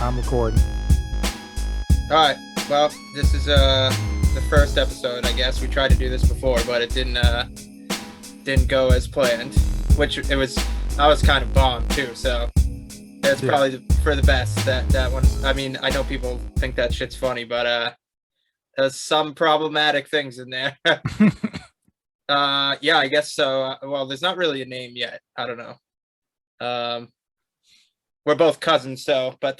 I'm recording. All right. Well, this is the first episode. I guess we tried to do this before, but it didn't go as planned. Which it was. I was kind of bombed too. So it's probably for the best. That one. I mean, I know people think that shit's funny, but there's some problematic things in there. Yeah, I guess so. Well, there's not really a name yet. I don't know. We're both cousins, so but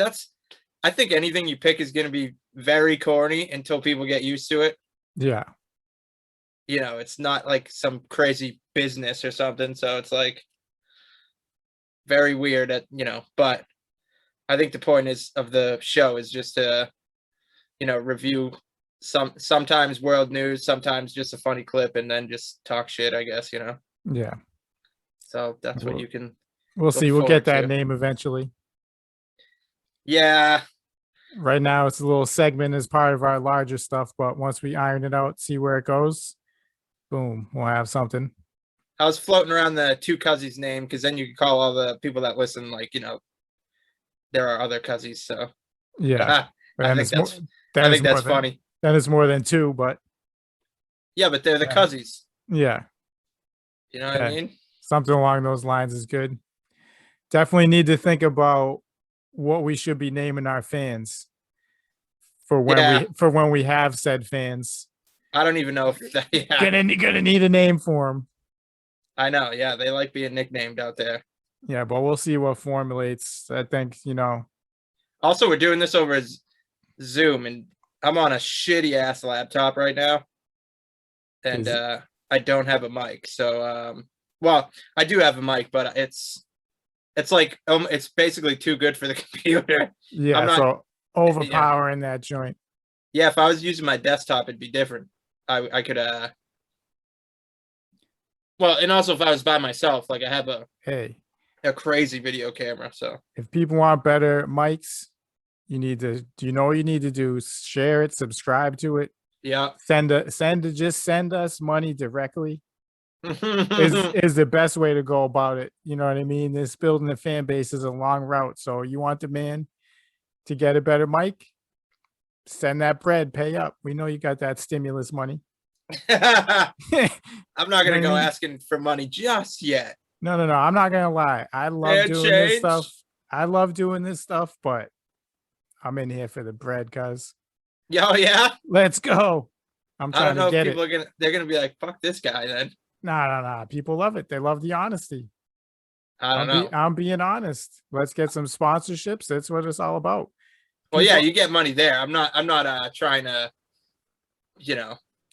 I think anything you pick is going to be very corny until people get used to it. Yeah. You know, it's not like some crazy business or something, so it's like very weird but I think the point of the show is just to, review sometimes world news, sometimes just a funny clip, and then just talk shit, I guess, Yeah. So that's what you can. We'll see. We'll get that name eventually. Yeah. Right now, it's a little segment as part of our larger stuff, but once we iron it out, see where it goes, boom, we'll have something. I was floating around the two Cussins name because then you can call all the people that listen, there are other Cussins. So yeah, I think that's funny. That is more than two, but yeah, but they're the Cussins. Yeah, you know what I mean. Something along those lines is good. Definitely need to think about what we should be naming our fans for when we have said fans. I don't even know if gonna need a name for them. I know, yeah, they like being nicknamed out there. Yeah, but we'll see what formulates. I think Also, we're doing this over Zoom, and I'm on a shitty ass laptop right now, and I don't have a mic. So, well, I do have a mic, but it's like it's basically too good for the computer. Yeah, so overpowering that joint. Yeah, if I was using my desktop, it'd be different. I could well, and also if I was by myself, like I have a crazy video camera. So if people want better mics, what you need to do? Share it, subscribe to it. Yeah. Just send us money directly. is the best way to go about it. You know what I mean? This building a fan base is a long route. So you want the man to get a better mic, send that bread, pay up. We know you got that stimulus money. I'm not gonna go asking for money just yet. No. I'm not gonna lie. I love doing this stuff. I love doing this stuff, but I'm in here for the bread, cuz. Oh yeah. Let's go. I'm trying to get it. They're gonna be like, fuck this guy then. Nah. People love it. They love the honesty. I don't know. I'm being honest. Let's get some sponsorships. That's what it's all about. Well, yeah, you get money there. I'm not trying to,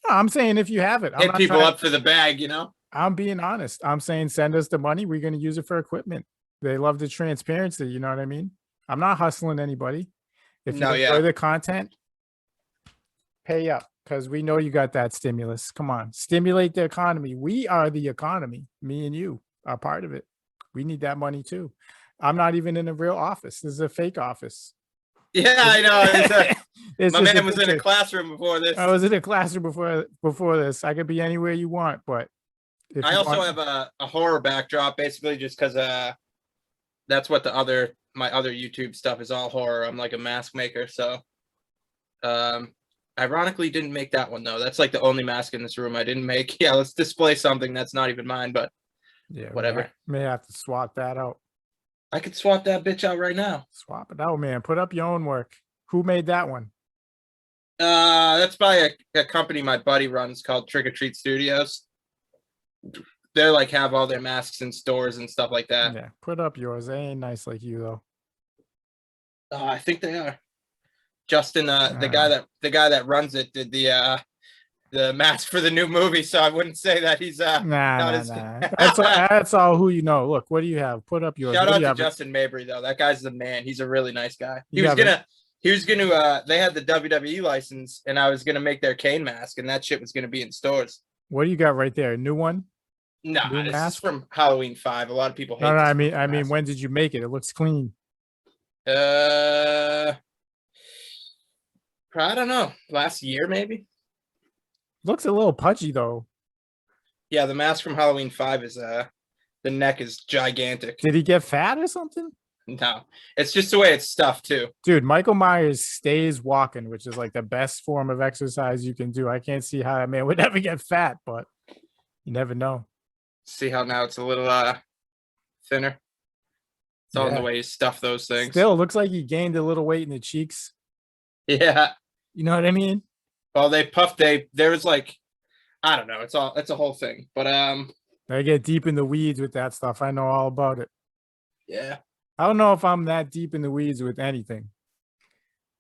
I'm saying if you have it, hit people up for the bag, I'm being honest. I'm saying send us the money. We're going to use it for equipment. They love the transparency. You know what I mean? I'm not hustling anybody. If you enjoy the content, pay up because we know you got that stimulus. Come on, stimulate the economy. We are the economy. Me and you are part of it. We need that money too. I'm not even in a real office. This is a fake office. Yeah, I know. My man was in a classroom before this. I was in a classroom before this. I could be anywhere you want, but I also have a horror backdrop, basically, just because that's what my other YouTube stuff is, all horror. I'm like a mask maker, so ironically didn't make that one though. That's like the only mask in this room I didn't make. Yeah, let's display something that's not even mine, but yeah, whatever. May have to swap that out. I could swap that bitch out right now. Swap it out, man. Put up your own work. Who made that one? That's by a company my buddy runs called Trick or Treat Studios. They're like have all their masks in stores and stuff like that. Yeah, put up yours. They ain't nice like you though. I think they are. Justin, the guy that runs it, did the mask for the new movie, so I wouldn't say that he's nah. That's all who you know. Look, what do you have? Put up yours. Shout out to Justin Mabry though. That guy's the man. He's a really nice guy. He was gonna they had the WWE license and I was gonna make their Kane mask and that shit was gonna be in stores. What do you got right there? A new one? No, this is from Halloween 5. A lot of people hate No, I mean, when did you make it? It looks clean. I don't know. Last year, maybe. Looks a little pudgy though. Yeah, the mask from Halloween 5 is the neck is gigantic. Did he get fat or something? No, it's just the way it's stuffed too. Dude, Michael Myers stays walking, which is like the best form of exercise you can do. I can't see how that man would ever get fat, but you never know. See how now it's a little thinner. It's all in the way you stuff those things. Still looks like he gained a little weight in the cheeks. Yeah. You know what I mean? Well, there was like, I don't know. It's a whole thing. But I get deep in the weeds with that stuff. I know all about it. Yeah. I don't know if I'm that deep in the weeds with anything.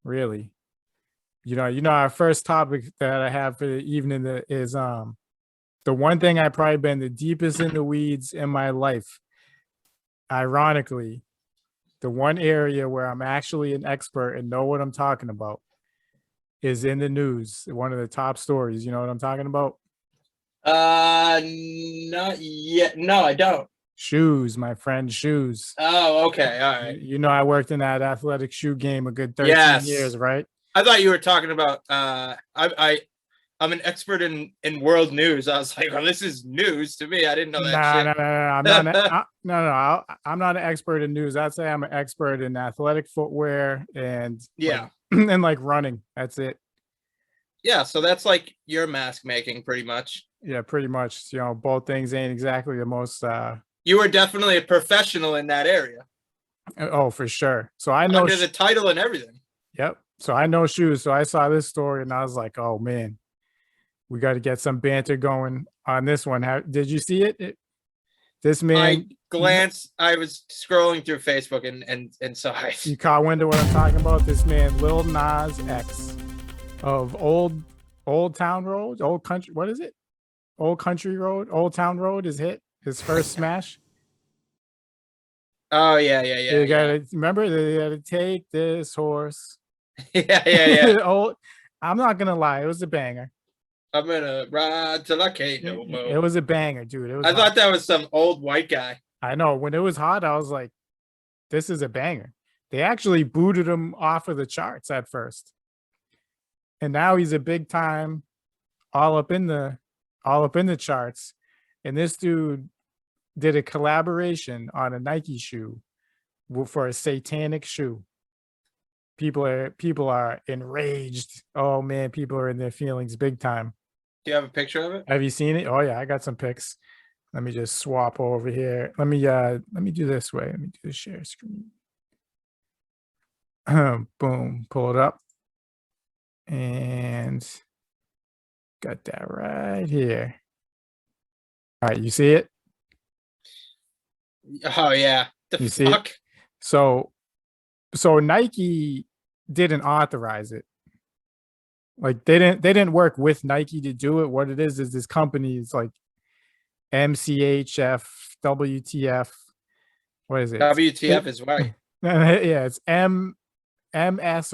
Really. You know, our first topic that I have for the evening is the one thing I've probably been the deepest in the weeds in my life. Ironically, the one area where I'm actually an expert and know what I'm talking about is in the news. One of the top stories. You know what I'm talking about? Not yet. No, I don't. Shoes, my friend, shoes. Oh, okay. All right. You know, I worked in that athletic shoe game a good 13 years, right? I thought you were talking about I'm an expert in world news. I was like, well, this is news to me. I didn't know that. No. I'm not an expert in news. I'd say I'm an expert in athletic footwear and and like running. That's it. Yeah, so that's like your mask making, pretty much. Yeah, pretty much. You know, both things ain't exactly the most. You were definitely a professional in that area. Oh, for sure. So I know under the title and everything. Yep. So I know shoes. So I saw this story and I was like, oh man, we got to get some banter going on this one. Did you see it? This man. I glanced. I was scrolling through Facebook and saw it. You caught wind of what I'm talking about? This man, Lil Nas X, of Old Town Road, Old Country. What is it? Old Country Road, Old Town Road is his first smash. Oh yeah. You gotta remember they gotta take this horse. Yeah. I'm not gonna lie, it was a banger. I'm gonna ride till I can't no more. It was a banger, dude. I thought that was some old white guy. I know. When it was hot, I was like, this is a banger. They actually booted him off of the charts at first. And now he's a big time all up in the charts. And this dude did a collaboration on a Nike shoe for a satanic shoe. People are enraged. Oh man, people are in their feelings big time. Do you have a picture of it? Have you seen it? Oh yeah, I got some pics. Let me just swap over here. Let me do this way. Let me do the share screen. Boom, pull it up. And got that right here. All right, you see it? Oh yeah. You see it? So Nike didn't authorize it. Like they didn't work with Nike to do it. What it is this company is like MCHF, WTF. What is it? WTF is right. Yeah, it's MS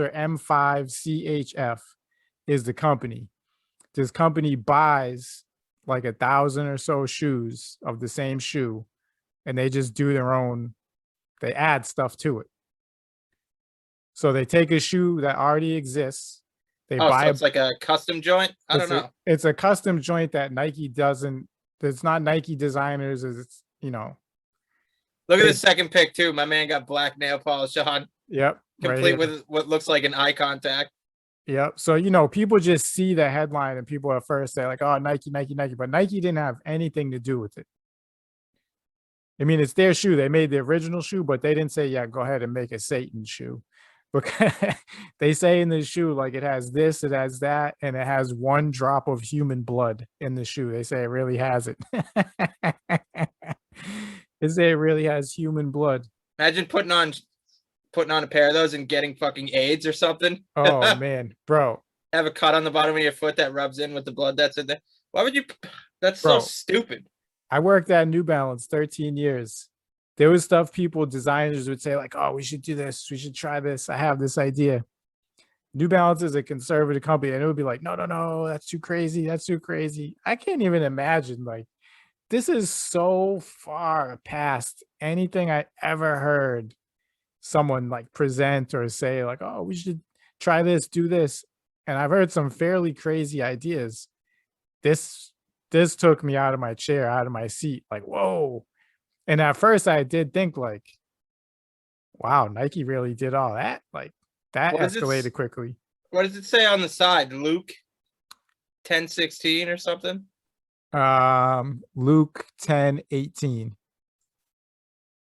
or M5CHF is the company. This company buys like 1,000 or so shoes of the same shoe, and they just do their own. They add stuff to it. So they take a shoe that already exists. They buy it's like a custom joint. I don't know. It's a custom joint that Nike doesn't. It's not Nike designers. It's Look at the second pick too. My man got black nail polish on. Yep. Complete with what looks like an eye contact. Yep. So people just see the headline and people at first they're like, "Oh, Nike," but Nike didn't have anything to do with it. I mean, it's their shoe. They made the original shoe, but they didn't say, "Yeah, go ahead and make a Satan shoe." Because they say in the shoe, like it has this, it has that, and it has 1 drop of human blood in the shoe. They say it really has it. They say it really has human blood. Imagine putting on a pair of those and getting fucking AIDS or something. Oh man, bro. Have a cut on the bottom of your foot that rubs in with the blood that's in there. Why would you? That's so stupid. I worked at New Balance 13 years. There was stuff designers would say like, oh, we should do this. We should try this. I have this idea. New Balance is a conservative company. And it would be like, no, that's too crazy. That's too crazy. I can't even imagine. Like, this is so far past anything I ever heard someone like present or say like, oh, we should try this, do this. And I've heard some fairly crazy ideas. This took me out of my chair, out of my seat. Like, whoa. And at first I did think like, Wow, Nike really did all that. Like that escalated quickly. What does it say on the side? Luke 10:16 or something? Luke 10:18.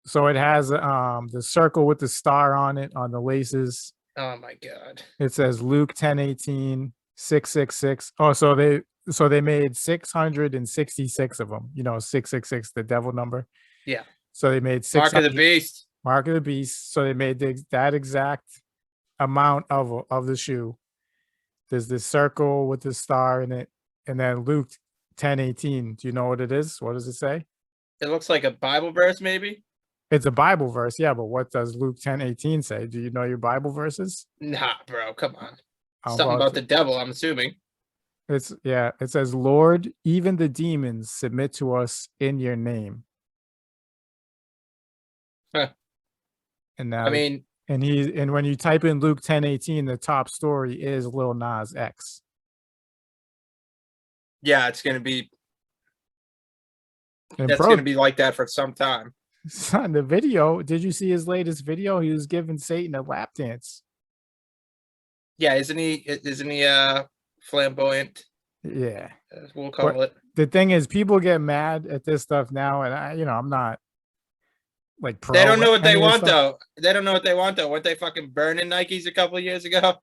So it has the circle with the star on it on the laces. Oh my god. It says Luke 10:18 666. Oh, so they made 666 of them. 666, the devil number. Yeah. So they made Mark of the Beast. Mark of the Beast. So they made that exact amount of the shoe. There's this circle with the star in it, and then Luke 10:18. Do you know what it is? What does it say? It looks like a Bible verse, maybe. It's a Bible verse, yeah, but what does Luke 10:18 say? Do you know your Bible verses? Nah, bro, come on. Something about the devil, I'm assuming. It says, Lord, even the demons submit to us in your name. Huh. And now, I mean, and when you type in Luke 10:18, the top story is Lil Nas X. Yeah, it's gonna be. That's gonna be like that for some time. Son, the video. Did you see his latest video? He was giving Satan a lap dance. Yeah, isn't he flamboyant? Yeah, we'll call it. The thing is, people get mad at this stuff now, and I'm not like pro. They don't know what they want though. They don't know what they want though. Weren't they fucking burning Nikes a couple of years ago?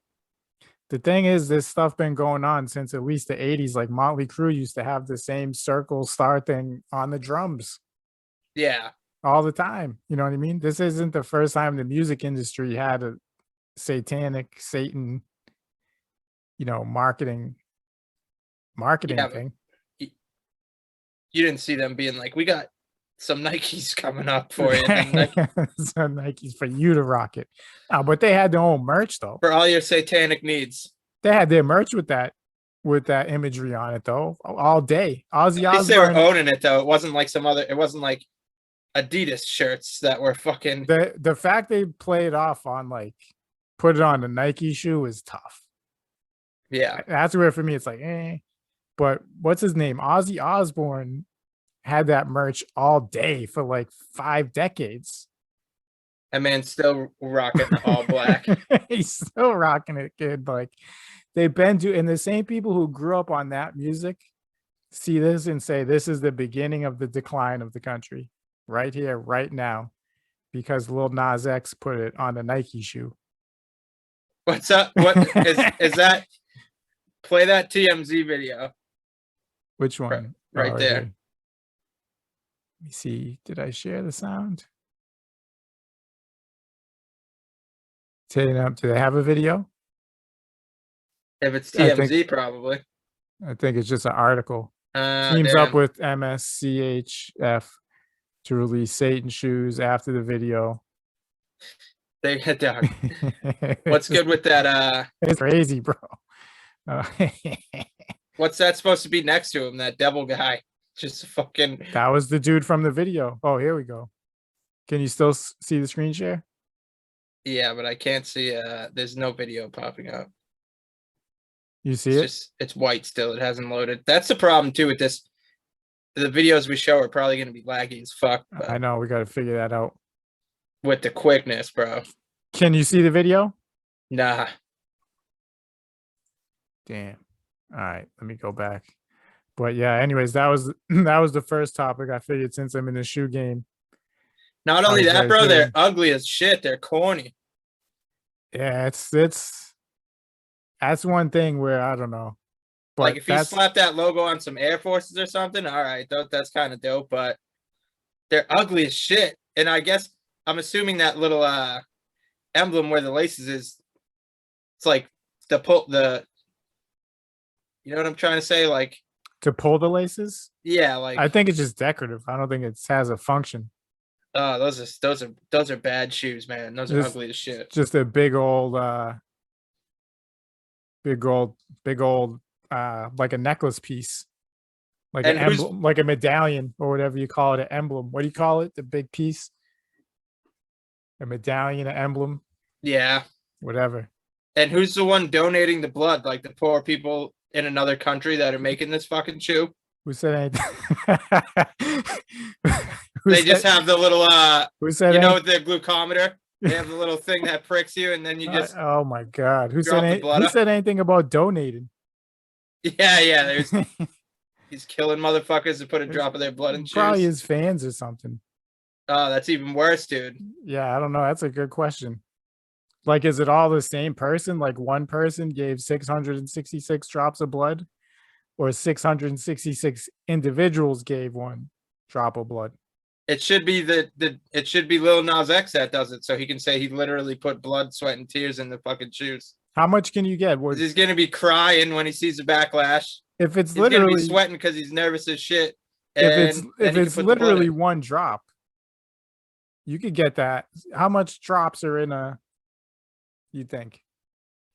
The thing is, this stuff been going on since at least the 80s. Like Motley Crue used to have the same circle star thing on the drums. Yeah. All the time. You know what I mean? This isn't the first time the music industry had a satanic Satan, marketing thing. You didn't see them being like, we got some Nikes coming up for you. Some Nikes for you to rock it. Oh, but they had their own merch though. For all your satanic needs. They had their merch with that imagery on it though, all day. Ozzy Osbourne. They were owning it though. It wasn't like it wasn't like Adidas shirts that were fucking. The fact they played off on like put it on a Nike shoe is tough. Yeah. That's where for me it's like, eh. But what's his name? Ozzy Osbourne had that merch all day for like 5 decades. That man's still rocking all black. He's still rocking it, kid. Like they've been and the same people who grew up on that music see this and say this is the beginning of the decline of the country right here, right now, because Lil Nas X put it on a Nike shoe. What's up? What is that? Play that TMZ video. Which one? Right there. Let me see. Did I share the sound? Do they have a video? If it's TMZ, probably. I think it's just an article. Teams up with MSCHF to release Satan shoes after the video. They get down. What's good with that? It's crazy, bro. What's that supposed to be next to him? That devil guy. Just fucking. That was the dude from the video. Oh, here we go. Can you still see the screen share? Yeah, but I can't see. There's no video popping up. You see it? It's white still. It hasn't loaded. That's the problem too with this. The videos we show are probably going to be laggy as fuck. I know. We got to figure that out. With the quickness, bro. Can you see the video? Nah. Damn. All right. Let me go back. But yeah, anyways, that was the first topic. I figured since I'm in the shoe game. Not only that, bro, they're ugly as shit. They're corny. Yeah, that's one thing where I don't know. But like if you slap that logo on some Air Forces or something, all right, that's kind of dope, but they're ugly as shit. And I guess I'm assuming that little emblem where the laces is, it's like the you know what I'm trying to say? Like to pull the laces? Yeah, like I think it's just decorative. I don't think it has a function. Those are bad shoes, man. Those are ugly as shit. Just a big old like a necklace piece. Like an emblem, like a medallion or whatever you call it, an emblem. What do you call it? The big piece? A medallion, an emblem? Yeah. Whatever. And who's the one donating the blood? Like the poor people in another country that are making this fucking shoe? Who said anything? They just have the little who said with the glucometer. They have the little thing that pricks you, and then you just oh my god, who drop the said blood. Who said anything about donating? Yeah. There's he's killing motherfuckers to put a drop of their blood in shoes. Probably his fans or something. Oh, that's even worse, dude. Yeah, I don't know. That's a good question. Like, is it all the same person? Like, one person gave 666 drops of blood, or 666 individuals gave one drop of blood? It should be it should be Lil Nas X that does it, so he can say he literally put blood, sweat, and tears in the fucking shoes. How much can you get? He's gonna be crying when he sees the backlash. If it's he's literally gonna be sweating because he's nervous as shit. If it's literally one drop, you could get that. How much drops are in a? You think?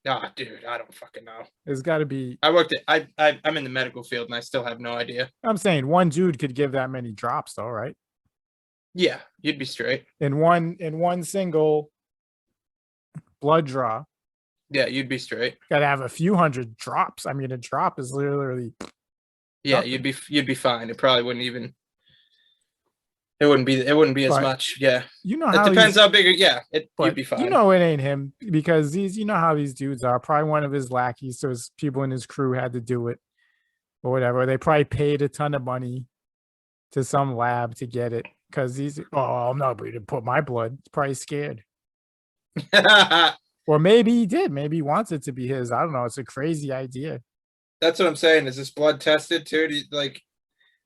Oh, dude, I don't fucking know. It's got to be. I'm in the medical field and I still have no idea. I'm saying one dude could give that many drops, though, right? Yeah, you'd be straight. In one single blood draw. Yeah, you'd be straight. Got to have a few hundred drops. I mean, a drop is literally. Yeah, nothing. You'd be fine. It probably wouldn't even. It wouldn't be as much. Yeah. You know how it depends how big. Yeah, you'd be fine. You know it ain't him, because you know how these dudes are. Probably one of his lackeys, so his people in his crew had to do it, or whatever. They probably paid a ton of money to some lab to get it, because I'm not going to put my blood. He's probably scared. Or maybe he did. Maybe he wants it to be his. I don't know. It's a crazy idea. That's what I'm saying. Is this blood tested too?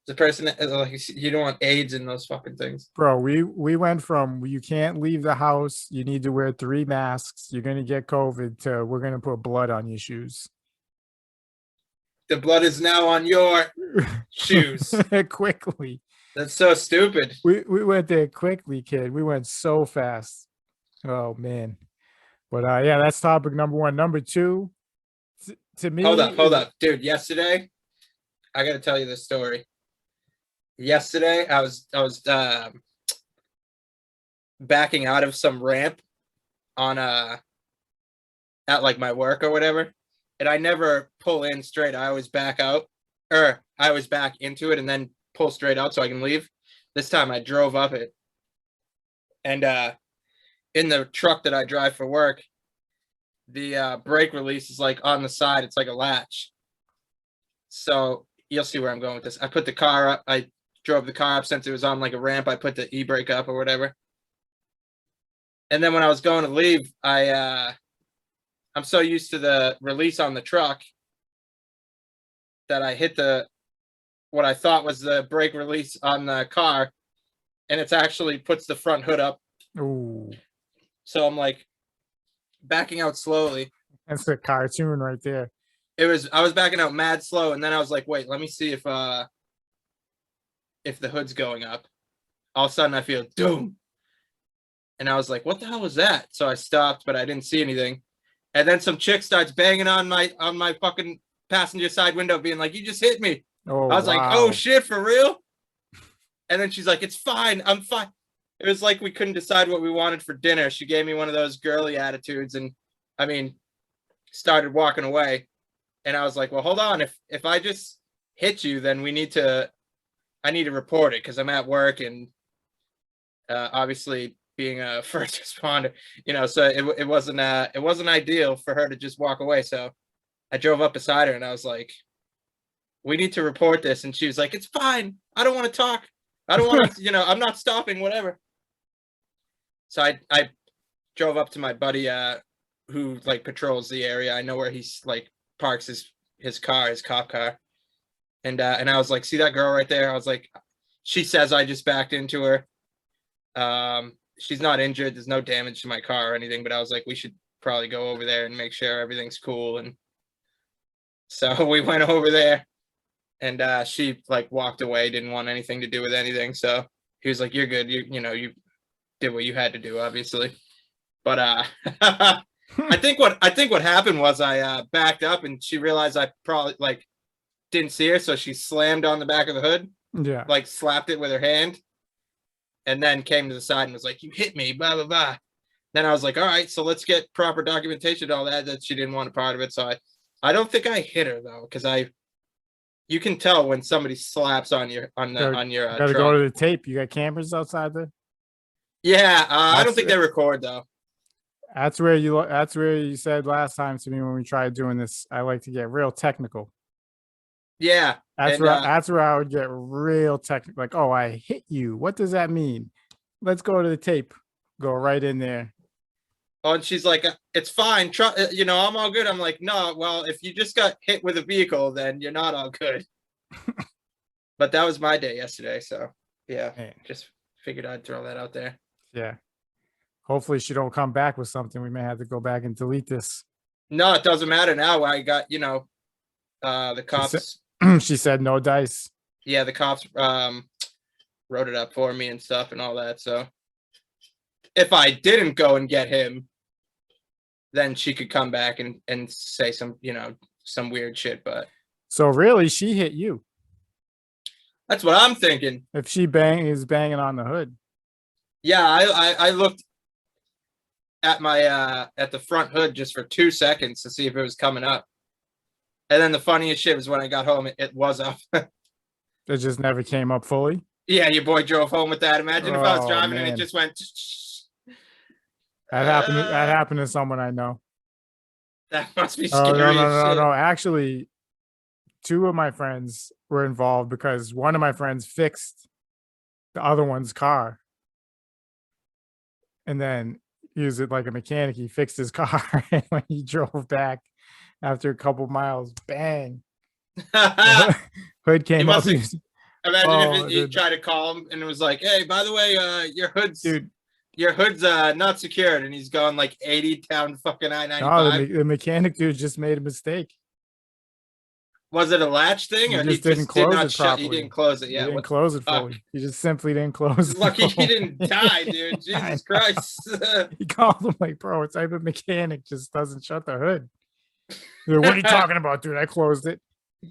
The person, like, you don't want AIDS in those fucking things, bro. We went from you can't leave the house, you need to wear 3 masks, you're gonna get COVID, to we're gonna put blood on your shoes. The blood is now on your shoes. Quickly. That's so stupid. We went there quickly, kid. We went so fast. Oh man. But yeah, that's topic number 1. Number 2, to me. Hold up, dude. Yesterday, I gotta tell you this story. Yesterday, I was backing out of some ramp on at like my work or whatever, and I never pull in straight. I always back out, or I always back into it and then pull straight out so I can leave. This time I drove up it, and in the truck that I drive for work, the brake release is like on the side. It's like a latch. So you'll see where I'm going with this. I put the car up. I drove the car up since it was on like a ramp. I put the e-brake up or whatever. And then when I was going to leave, I'm so used to the release on the truck that I hit what I thought was the brake release on the car, and it's actually puts the front hood up. Ooh. So I'm like backing out slowly. That's a cartoon right there. I was backing out mad slow, and then I was like, wait, let me see if the hood's going up. All of a sudden I feel doom. And I was like, what the hell was that? So I stopped, but I didn't see anything. And then some chick starts banging on my fucking passenger side window, being like, you just hit me. Oh, I was like, oh shit, for real? And then she's like, it's fine. I'm fine. It was like we couldn't decide what we wanted for dinner. She gave me one of those girly attitudes, and started walking away. And I was like, well, hold on. If I just hit you, then I need to report it, because I'm at work, and obviously being a first responder, so it wasn't ideal for her to just walk away. So I drove up beside her and I was like, we need to report this. And she was like, it's fine. I don't want to talk. I don't want to, I'm not stopping, whatever. So I drove up to my buddy who like patrols the area. I know where he's like parks his cop car. And I was like, see that girl right there? I was like, she says I just backed into her. She's not injured. There's no damage to my car or anything, but I was like, we should probably go over there and make sure everything's cool. And so we went over there, and she like walked away, didn't want anything to do with anything. So he was like, you're good. You did what you had to do, obviously. But I think what happened was I backed up, and she realized I probably like didn't see her, so she slammed on the back of the hood. Yeah. Like slapped it with her hand, and then came to the side and was like, you hit me, blah, blah, blah. Then I was like, all right, so let's get proper documentation, all that she didn't want a part of it. So I don't think I hit her though, because you can tell when somebody slaps on your gotta truck. go to the tape. You got cameras outside there? Yeah, I don't think they record though. That's where you said last time to me when we tried doing this. I like to get real technical. Yeah. That's where I would get real technical. Like, oh, I hit you. What does that mean? Let's go to the tape. Go right in there. Oh, and she's like, it's fine. I'm all good. I'm like, no, well, if you just got hit with a vehicle, then you're not all good. But that was my day yesterday. So, yeah, just figured I'd throw that out there. Yeah. Hopefully she don't come back with something. We may have to go back and delete this. No, it doesn't matter now. I got, the cops. She said no dice. Yeah, the cops wrote it up for me and stuff and all that. So if I didn't go and get him, then she could come back and say some weird shit. But so really, she hit you. That's what I'm thinking. If she is banging on the hood. Yeah, I looked at my at the front hood just for 2 seconds to see if it was coming up. And then the funniest shit was when I got home, it was up. It just never came up fully. Yeah, your boy drove home with that. Imagine if I was driving and it just went. That happened to someone I know. That must be scary. No. Actually, 2 of my friends were involved because one of my friends fixed the other one's car. And then he was like a mechanic. He fixed his car, and when he drove back after a couple miles, bang. Hood came up. Imagine if you tried to call him and it was like, hey, by the way, your hood's not secured, and he's going like 80 down fucking I-95. No, the mechanic dude just made a mistake. Was it a latch thing, or he just didn't close it properly? He didn't close it. Yeah, he didn't close it fully. He just simply didn't close it. Lucky he didn't die, dude. Jesus Christ. He called him like, bro, it's type of mechanic just doesn't shut the hood. What are you talking about, dude? I closed it,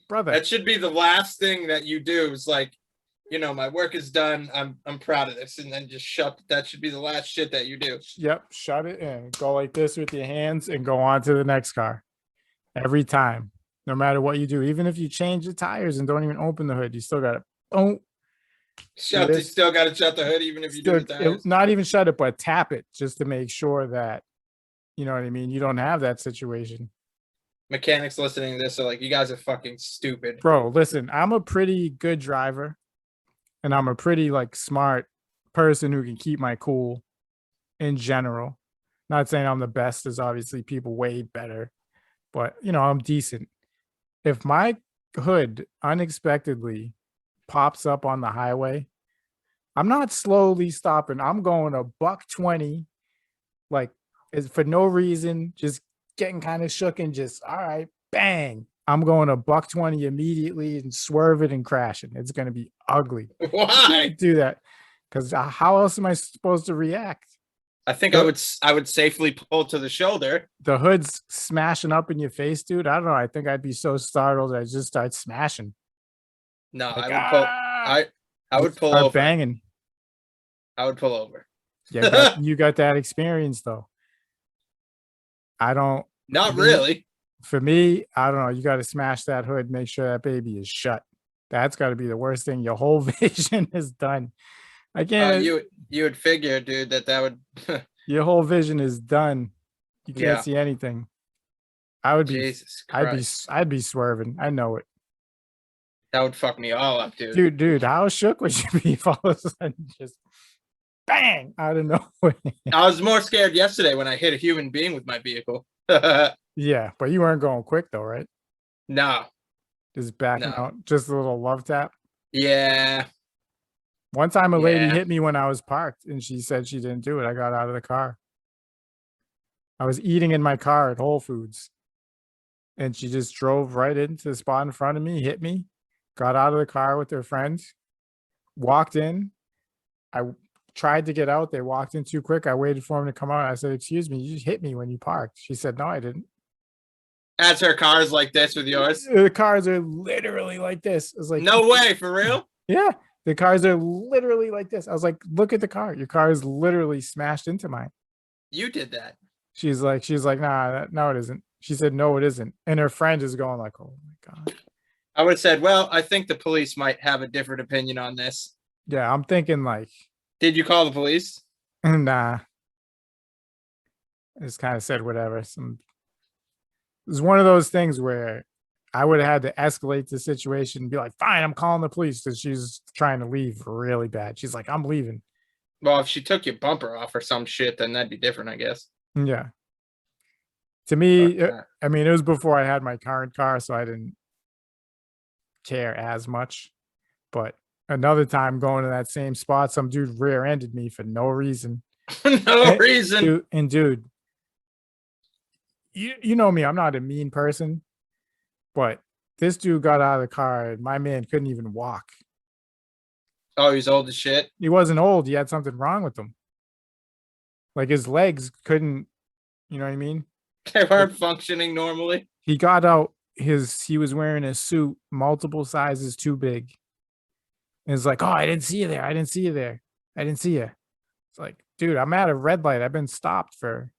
brother. That should be the last thing that you do. Is like, my work is done. I'm proud of this, and then just shut. That should be the last shit that you do. Yep, shut it and go like this with your hands and go on to the next car. Every time, no matter what you do, even if you change the tires and don't even open the hood, you still got to You still got to shut the hood, even if you do the tires. Not even shut it, but tap it just to make sure that you know what I mean. You don't have that situation. Mechanics listening to this are like, you guys are fucking stupid. Bro, listen, I'm a pretty good driver, and I'm a pretty smart person who can keep my cool in general. Not saying I'm the best. There's obviously people way better, but I'm decent. If my hood unexpectedly pops up on the highway, I'm not slowly stopping. I'm going a $120, for no reason, just getting kind of shook and just, all right, bang. I'm going a $120 immediately and swerving and crashing. It's going to be ugly. Why do that? Because how else am I supposed to react? I think I would safely pull to the shoulder. The hood's smashing up in your face, dude. I don't know. I think I'd be so startled I just start smashing. No, I would pull over. Banging. I would pull over. Yeah, you got that experience though. I don't. Not really. For me, I don't know. You got to smash that hood. Make sure that baby is shut. That's got to be the worst thing. Your whole vision is done. I can't. You would figure, dude, that would. Your whole vision is done. You can't see anything. I would be. Jesus Christ. I'd be swerving. I know it. That would fuck me all up, dude. Dude, how shook would you be if all of a sudden just bang out of nowhere? I was more scared yesterday when I hit a human being with my vehicle. Yeah, but you weren't going quick though, right? No. Just backing out, just a little love tap. Yeah. One time a lady hit me when I was parked and she said she didn't do it. I got out of the car. I was eating in my car at Whole Foods and she just drove right into the spot in front of me, hit me, got out of the car with her friend, walked in. I tried to get out. They walked in too quick. I waited for them to come out. I said, excuse me, you just hit me when you parked. She said, no, I didn't. As her car's like this with yours? The cars are literally like this. I was like, no way, for real? Yeah. The cars are literally like this. I was like, look at the car. Your car is literally smashed into mine. You did that. She's like, nah, no, it isn't. She said, no, it isn't. And her friend is going like, oh my God. I would have said, well, I think the police might have a different opinion on this. Yeah, I'm thinking like. Did you call the police? Nah. I just kind of said whatever. It was one of those things where I would have had to escalate the situation and be like, fine, I'm calling the police, because she's trying to leave really bad. She's like, I'm leaving. Well, if she took your bumper off or some shit, then that'd be different, I guess. Yeah. To me, I mean, it was before I had my current car, so I didn't care as much. But another time going to that same spot, some dude rear-ended me for no reason. Reason. Dude, you know me, I'm not a mean person, but this dude got out of the car and my man couldn't even walk. Oh, he's old as shit? He wasn't old. He had something wrong with him. Like his legs couldn't, you know what I mean? They weren't functioning normally. He got out he was wearing a suit multiple sizes too big. And it's like, oh, I didn't see you there. I didn't see you there. I didn't see you. It's like, dude, I'm at a red light. I've been stopped for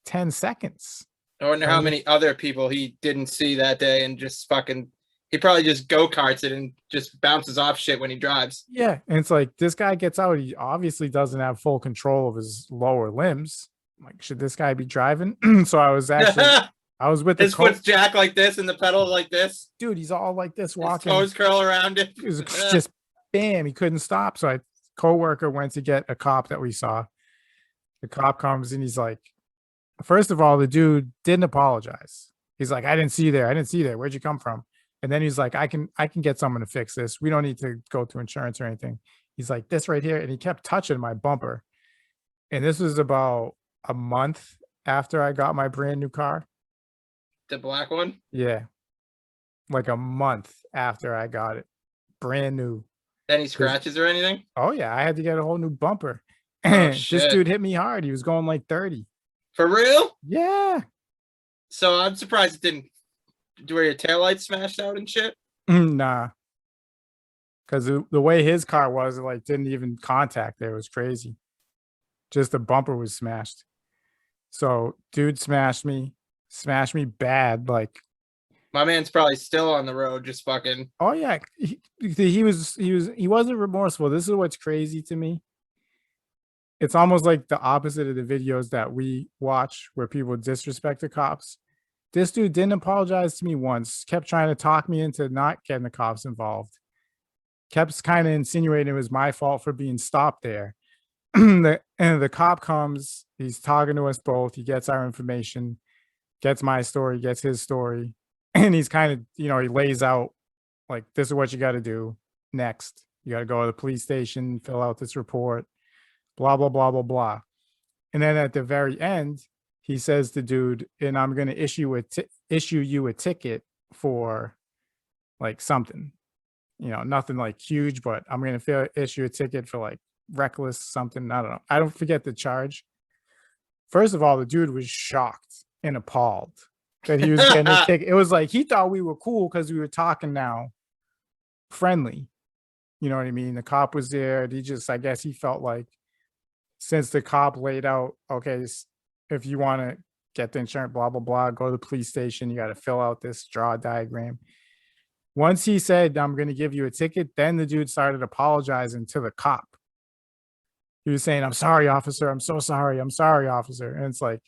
10 seconds. I wonder how many other people he didn't see that day and just fucking, he probably just go-karts it and just bounces off shit when he drives. Yeah. And it's like, this guy gets out. He obviously doesn't have full control of his lower limbs. I'm like, should this guy be driving? So I was actually, I was with his foot's jack like this and the pedal like this. Dude, he's all like this walking. His toes curl around it. It was just bam, he couldn't stop. So coworker went to get a cop that we saw. The cop comes and he's like, first of all, the dude didn't apologize. He's like, I didn't see you there. I didn't see you there. Where'd you come from? And then he's like, I can get someone to fix this. We don't need to go through insurance or anything. He's like, this right here. And he kept touching my bumper. And this was about a month after I got my brand new car. The black one? Yeah. Like a month after I got it. Brand new. Any scratches or anything? Oh yeah. I had to get a whole new bumper. Oh, this dude hit me hard. He was going like 30. For real? Yeah. So I'm surprised it didn't. Were your taillights smashed out and shit? Nah. Because the way his car was, it like didn't even contact there. It was crazy. Just the bumper was smashed. So dude smashed me bad. Like my man's probably still on the road, just fucking. Oh yeah. He wasn't remorseful. This is what's crazy to me. It's almost like the opposite of the videos that we watch where people disrespect the cops. This dude didn't apologize to me once, kept trying to talk me into not getting the cops involved. Kept kind of insinuating it was my fault for being stopped there. And the cop comes, he's talking to us both. He gets our information, gets my story, gets his story. And he's kind of, he lays out like, this is what you got to do next. You got to go to the police station, fill out this report, blah, blah, blah, blah, blah. And then at the very end, he says to dude, and I'm going to issue you a ticket for like something, nothing like huge, but I'm going to issue a ticket for like reckless something. I don't know. I don't forget the charge. First of all, the dude was shocked and appalled that he was getting a ticket. It was like, he thought we were cool because we were talking now friendly. You know what I mean? The cop was there. I guess he felt like since the cop laid out, okay, if you want to get the insurance, blah, blah, blah, go to the police station, you got to fill out this draw diagram. Once he said, I'm going to give you a ticket, then the dude started apologizing to the cop. He was saying, I'm sorry, officer. I'm so sorry. I'm sorry, officer. And it's like,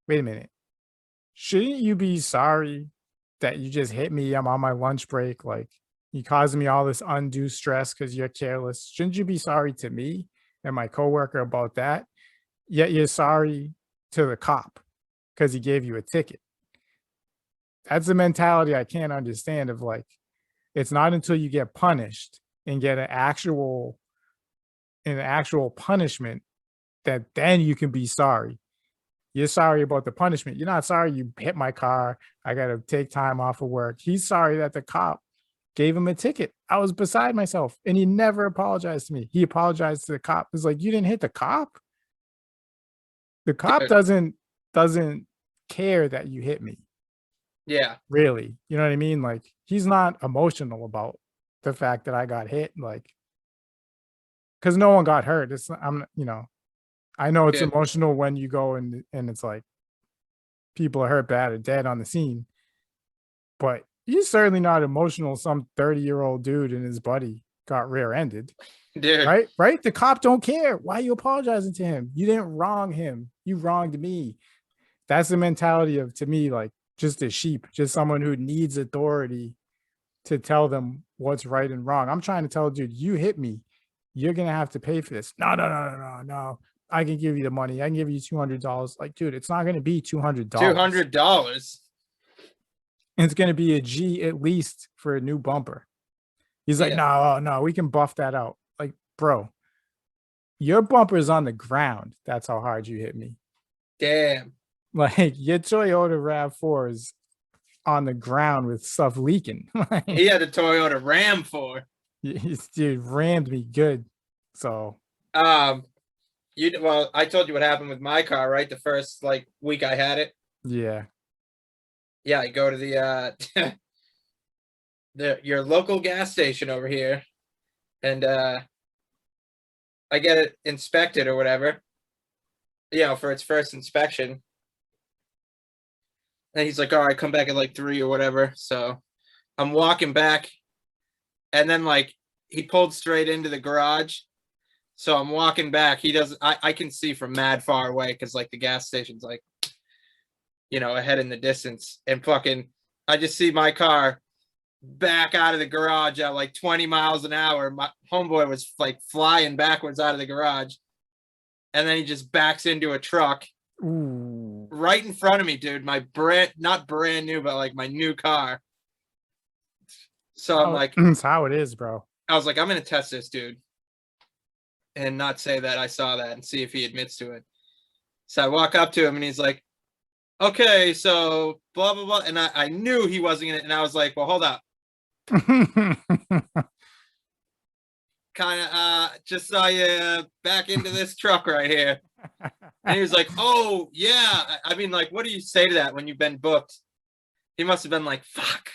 wait a minute. Shouldn't you be sorry that you just hit me? I'm on my lunch break. Like, you causing me all this undue stress because you're careless. Shouldn't you be sorry to me and my coworker about that? Yet you're sorry to the cop because he gave you a ticket. That's the mentality I can't understand of like, it's not until you get punished and get an actual punishment that then you can be sorry. You're sorry about the punishment. You're not sorry you hit my car. I got to take time off of work. He's sorry that the cop gave him a ticket. I was beside myself and he never apologized to me. He apologized to the cop. It's like, you didn't hit the cop. The cop doesn't care that you hit me. Yeah. Really. You know what I mean? Like, he's not emotional about the fact that I got hit. Like, because no one got hurt. I know it's emotional when you go and it's like people are hurt bad or dead on the scene. But he's certainly not emotional. Some 30-year-old dude and his buddy got rear-ended. Dude. Right? The cop don't care. Why are you apologizing to him? You didn't wrong him. You wronged me. That's the mentality of, to me, like just a sheep, just someone who needs authority to tell them what's right and wrong. I'm trying to tell dude, you hit me, you're gonna have to pay for this. No, no, no, no, no, no. I can give you the money. I can give you $200. Like, dude, it's not gonna be $200. $200. It's gonna be a G at least for a new bumper. He's like, no, no, we can buff that out. Like, bro, your bumper is on the ground. That's how hard you hit me. Damn. Like, your Toyota RAV4 is on the ground with stuff leaking. He had a Toyota Ram 4. Dude rammed me good. So well, I told you what happened with my car, right? The first like week I had it. Yeah. Yeah, I go to the your local gas station over here, and I get it inspected or whatever, for its first inspection. And he's like, all right, come back at like 3 or whatever. So I'm walking back, and then like he pulled straight into the garage. So I'm walking back. He doesn't, I can see from mad far away because like the gas station's like, ahead in the distance. And fucking, I just see my car back out of the garage at like 20 miles an hour. My homeboy was like flying backwards out of the garage. And then he just backs into a truck. Ooh. Right in front of me, dude. My not brand new, but like my new car. So I'm like, that's how it is, bro. I was like, I'm going to test this dude and not say that I saw that and see if he admits to it. So I walk up to him and he's like, okay, so blah, blah, blah. And I knew he wasn't going to. And I was like, well, hold up. Kind of just saw you back into this truck right here. And he was like, oh, yeah. I mean, like, what do you say to that when you've been booked? He must have been like, fuck.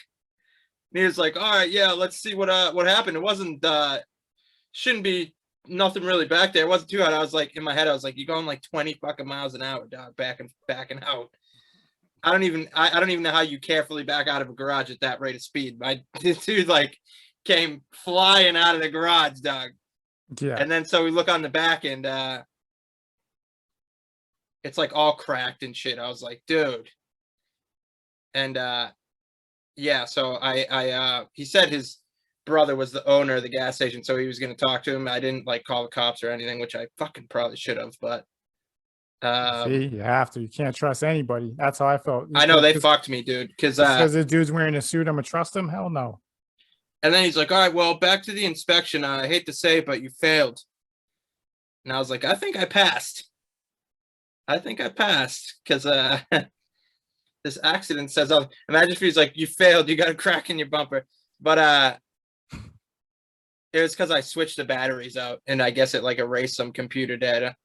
And he was like, all right, yeah, let's see what happened. It wasn't, shouldn't be nothing really back there. It wasn't too hot. I was like, in my head, I was like, you're going like 20 fucking miles an hour, dog, backing out. I don't even know how you carefully back out of a garage at that rate of speed. This dude like came flying out of the garage, dog. Yeah. And then so we look on the back and it's like all cracked and shit. I was like, dude. And yeah, so I he said his brother was the owner of the gas station, so he was going to talk to him. I didn't like call the cops or anything, which I fucking probably should have, but see, you have to. You can't trust anybody. That's how I felt. I know they fucked me, dude, because the dude's wearing a suit, I'm gonna trust him? Hell no. And then he's like, all right, well, back to the inspection. I hate to say it, but you failed. And I was like, I think I passed because this accident says, oh, imagine if he's like, you failed, you got a crack in your bumper. But it was because I switched the batteries out, and I guess it like erased some computer data.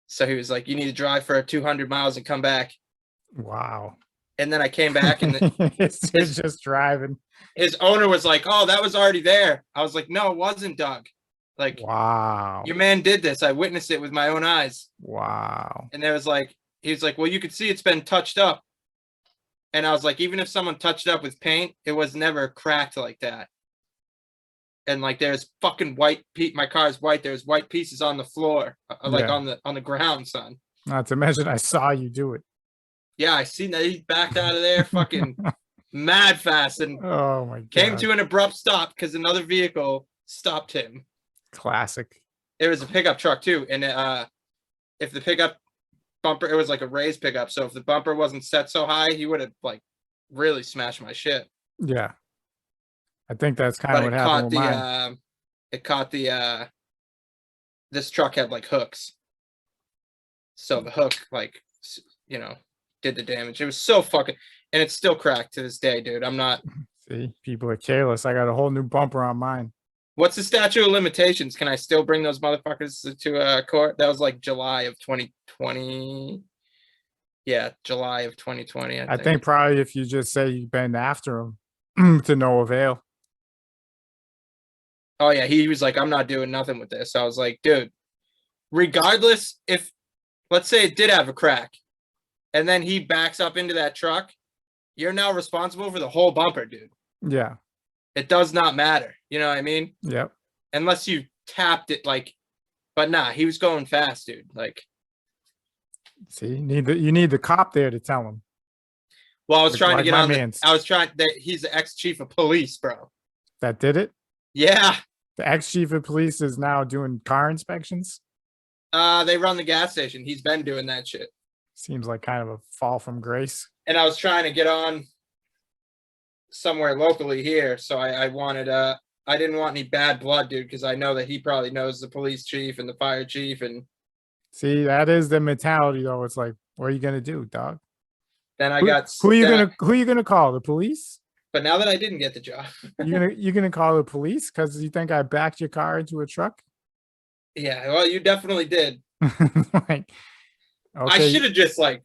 So he was like, you need to drive for 200 miles and come back. Wow. And then I came back and it's just driving. His owner was like, oh, that was already there. I was like, no, it wasn't, Doug. Like, wow. Your man did this. I witnessed it with my own eyes. Wow. And there was like, he was like, well, you could see it's been touched up. And I was like, even if someone touched it up with paint, it was never cracked like that. And like, there's fucking white. My car is white. There's white pieces on the floor, like on the ground, son. Not to mention, I saw you do it. Yeah, I seen that. He backed out of there, fucking mad fast, and oh my god, came to an abrupt stop because another vehicle stopped him. Classic. It was a pickup truck too, and if the pickup bumper, it was like a raised pickup, so if the bumper wasn't set so high, he would have like really smashed my shit. Yeah, I think that's kind of what happened with mine. It caught the this truck had like hooks, so the hook like did the damage. It was so fucking, and it's still cracked to this day, dude. I'm not. See, people are careless. I got a whole new bumper on mine. What's the statute of limitations? Can I still bring those motherfuckers to court? That was like July of 2020. Yeah, July of 2020. I think probably if you just say you've been after them to no avail. Oh yeah, he was like, I'm not doing nothing with this. I was like, dude, regardless, if let's say it did have a crack, and then he backs up into that truck, you're now responsible for the whole bumper, dude. Yeah. It does not matter. You know what I mean? Yep. Unless you tapped it, like, but nah, he was going fast, dude. Like, See, you need the cop there to tell him. Well, I was trying to get on I was trying. He's the ex-chief of police, bro. That did it? Yeah. The ex-chief of police is now doing car inspections? They run the gas station. He's been doing that shit. Seems like kind of a fall from grace. And I was trying to get on somewhere locally here, so I wanted I didn't want any bad blood, dude, because I know that he probably knows the police chief and the fire chief. And see, that is the mentality, though. It's like, what are you gonna do, dog? Then I who are you gonna call? The police? But now that I didn't get the job, you're gonna call the police because you think I backed your car into a truck? Yeah, well, you definitely did. Like, okay. I should have just like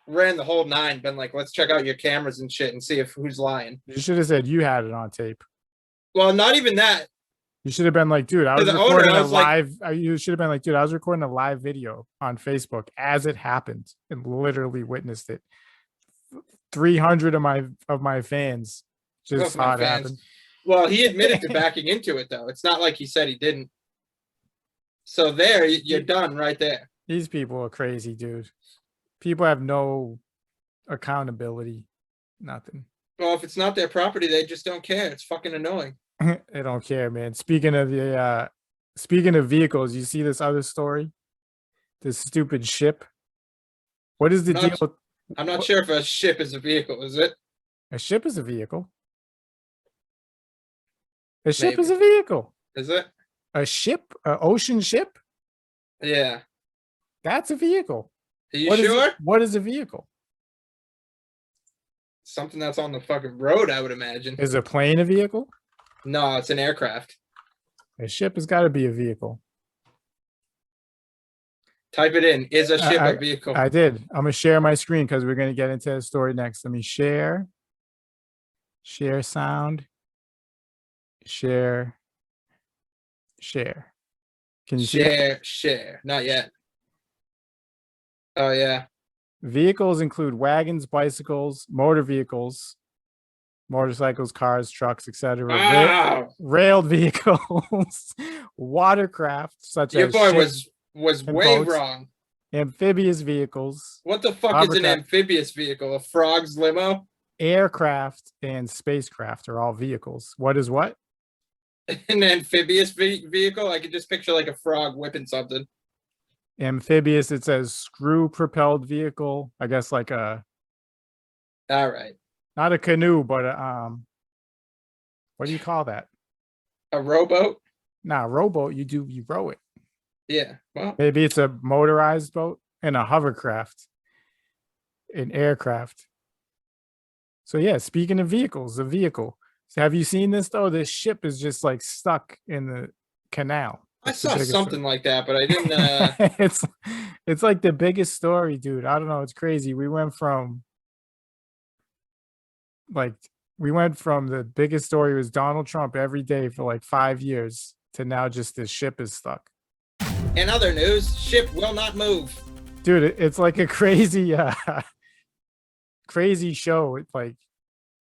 ran the whole 9, been like, let's check out your cameras and shit and see if who's lying. You should have said you had it on tape. Well, not even that. You should have been like, dude, I was recording a live. You should have been like, dude, I was recording a live video on Facebook as it happened and literally witnessed it. 300 of my fans just saw it happen. Well, he admitted to backing into it, though. It's not like he said he didn't. So there, you're done right there. These people are crazy, dude. People have no accountability. Nothing. Well, if it's not their property, they just don't care. It's fucking annoying. They don't care, man. Speaking of vehicles, you see this other story? This stupid ship. What is the deal? I'm not sure if a ship is a vehicle, is it? A ship is a vehicle. A ship is a vehicle. Is it? A ship? An ocean ship? Yeah. That's a vehicle. Are you sure? What is a vehicle? Something that's on the fucking road, I would imagine. Is a plane a vehicle? No, it's an aircraft. A ship has got to be a vehicle. Type it in. Is a ship a vehicle? I did. I'm going to share my screen because we're going to get into the story next. Let me share. Share sound. Share. Can you share? Not yet. Oh, yeah. Vehicles include wagons, bicycles, motor vehicles, motorcycles, cars, trucks, etc. Wow. Railed vehicles, watercraft, such your as boy was way boats, wrong. Amphibious vehicles. What the fuck is an amphibious vehicle? A frog's limo? Aircraft and spacecraft are all vehicles. What is what? An amphibious vehicle? I could just picture like a frog whipping something. Amphibious, it says screw propelled vehicle. I guess like a. All right. Not a canoe, but what do you call that? A rowboat? Nah, rowboat. You row it. Yeah. Well, maybe it's a motorized boat and a hovercraft, an aircraft. So yeah, speaking of vehicles, a vehicle. So have you seen this though? This ship is just like stuck in the canal. I saw something like that, but I didn't. It's like the biggest story, dude. I don't know. It's crazy. We went from the biggest story was Donald Trump every day for like 5 years to now just this ship is stuck. In other news, ship will not move. Dude, it's like a crazy crazy show. It's like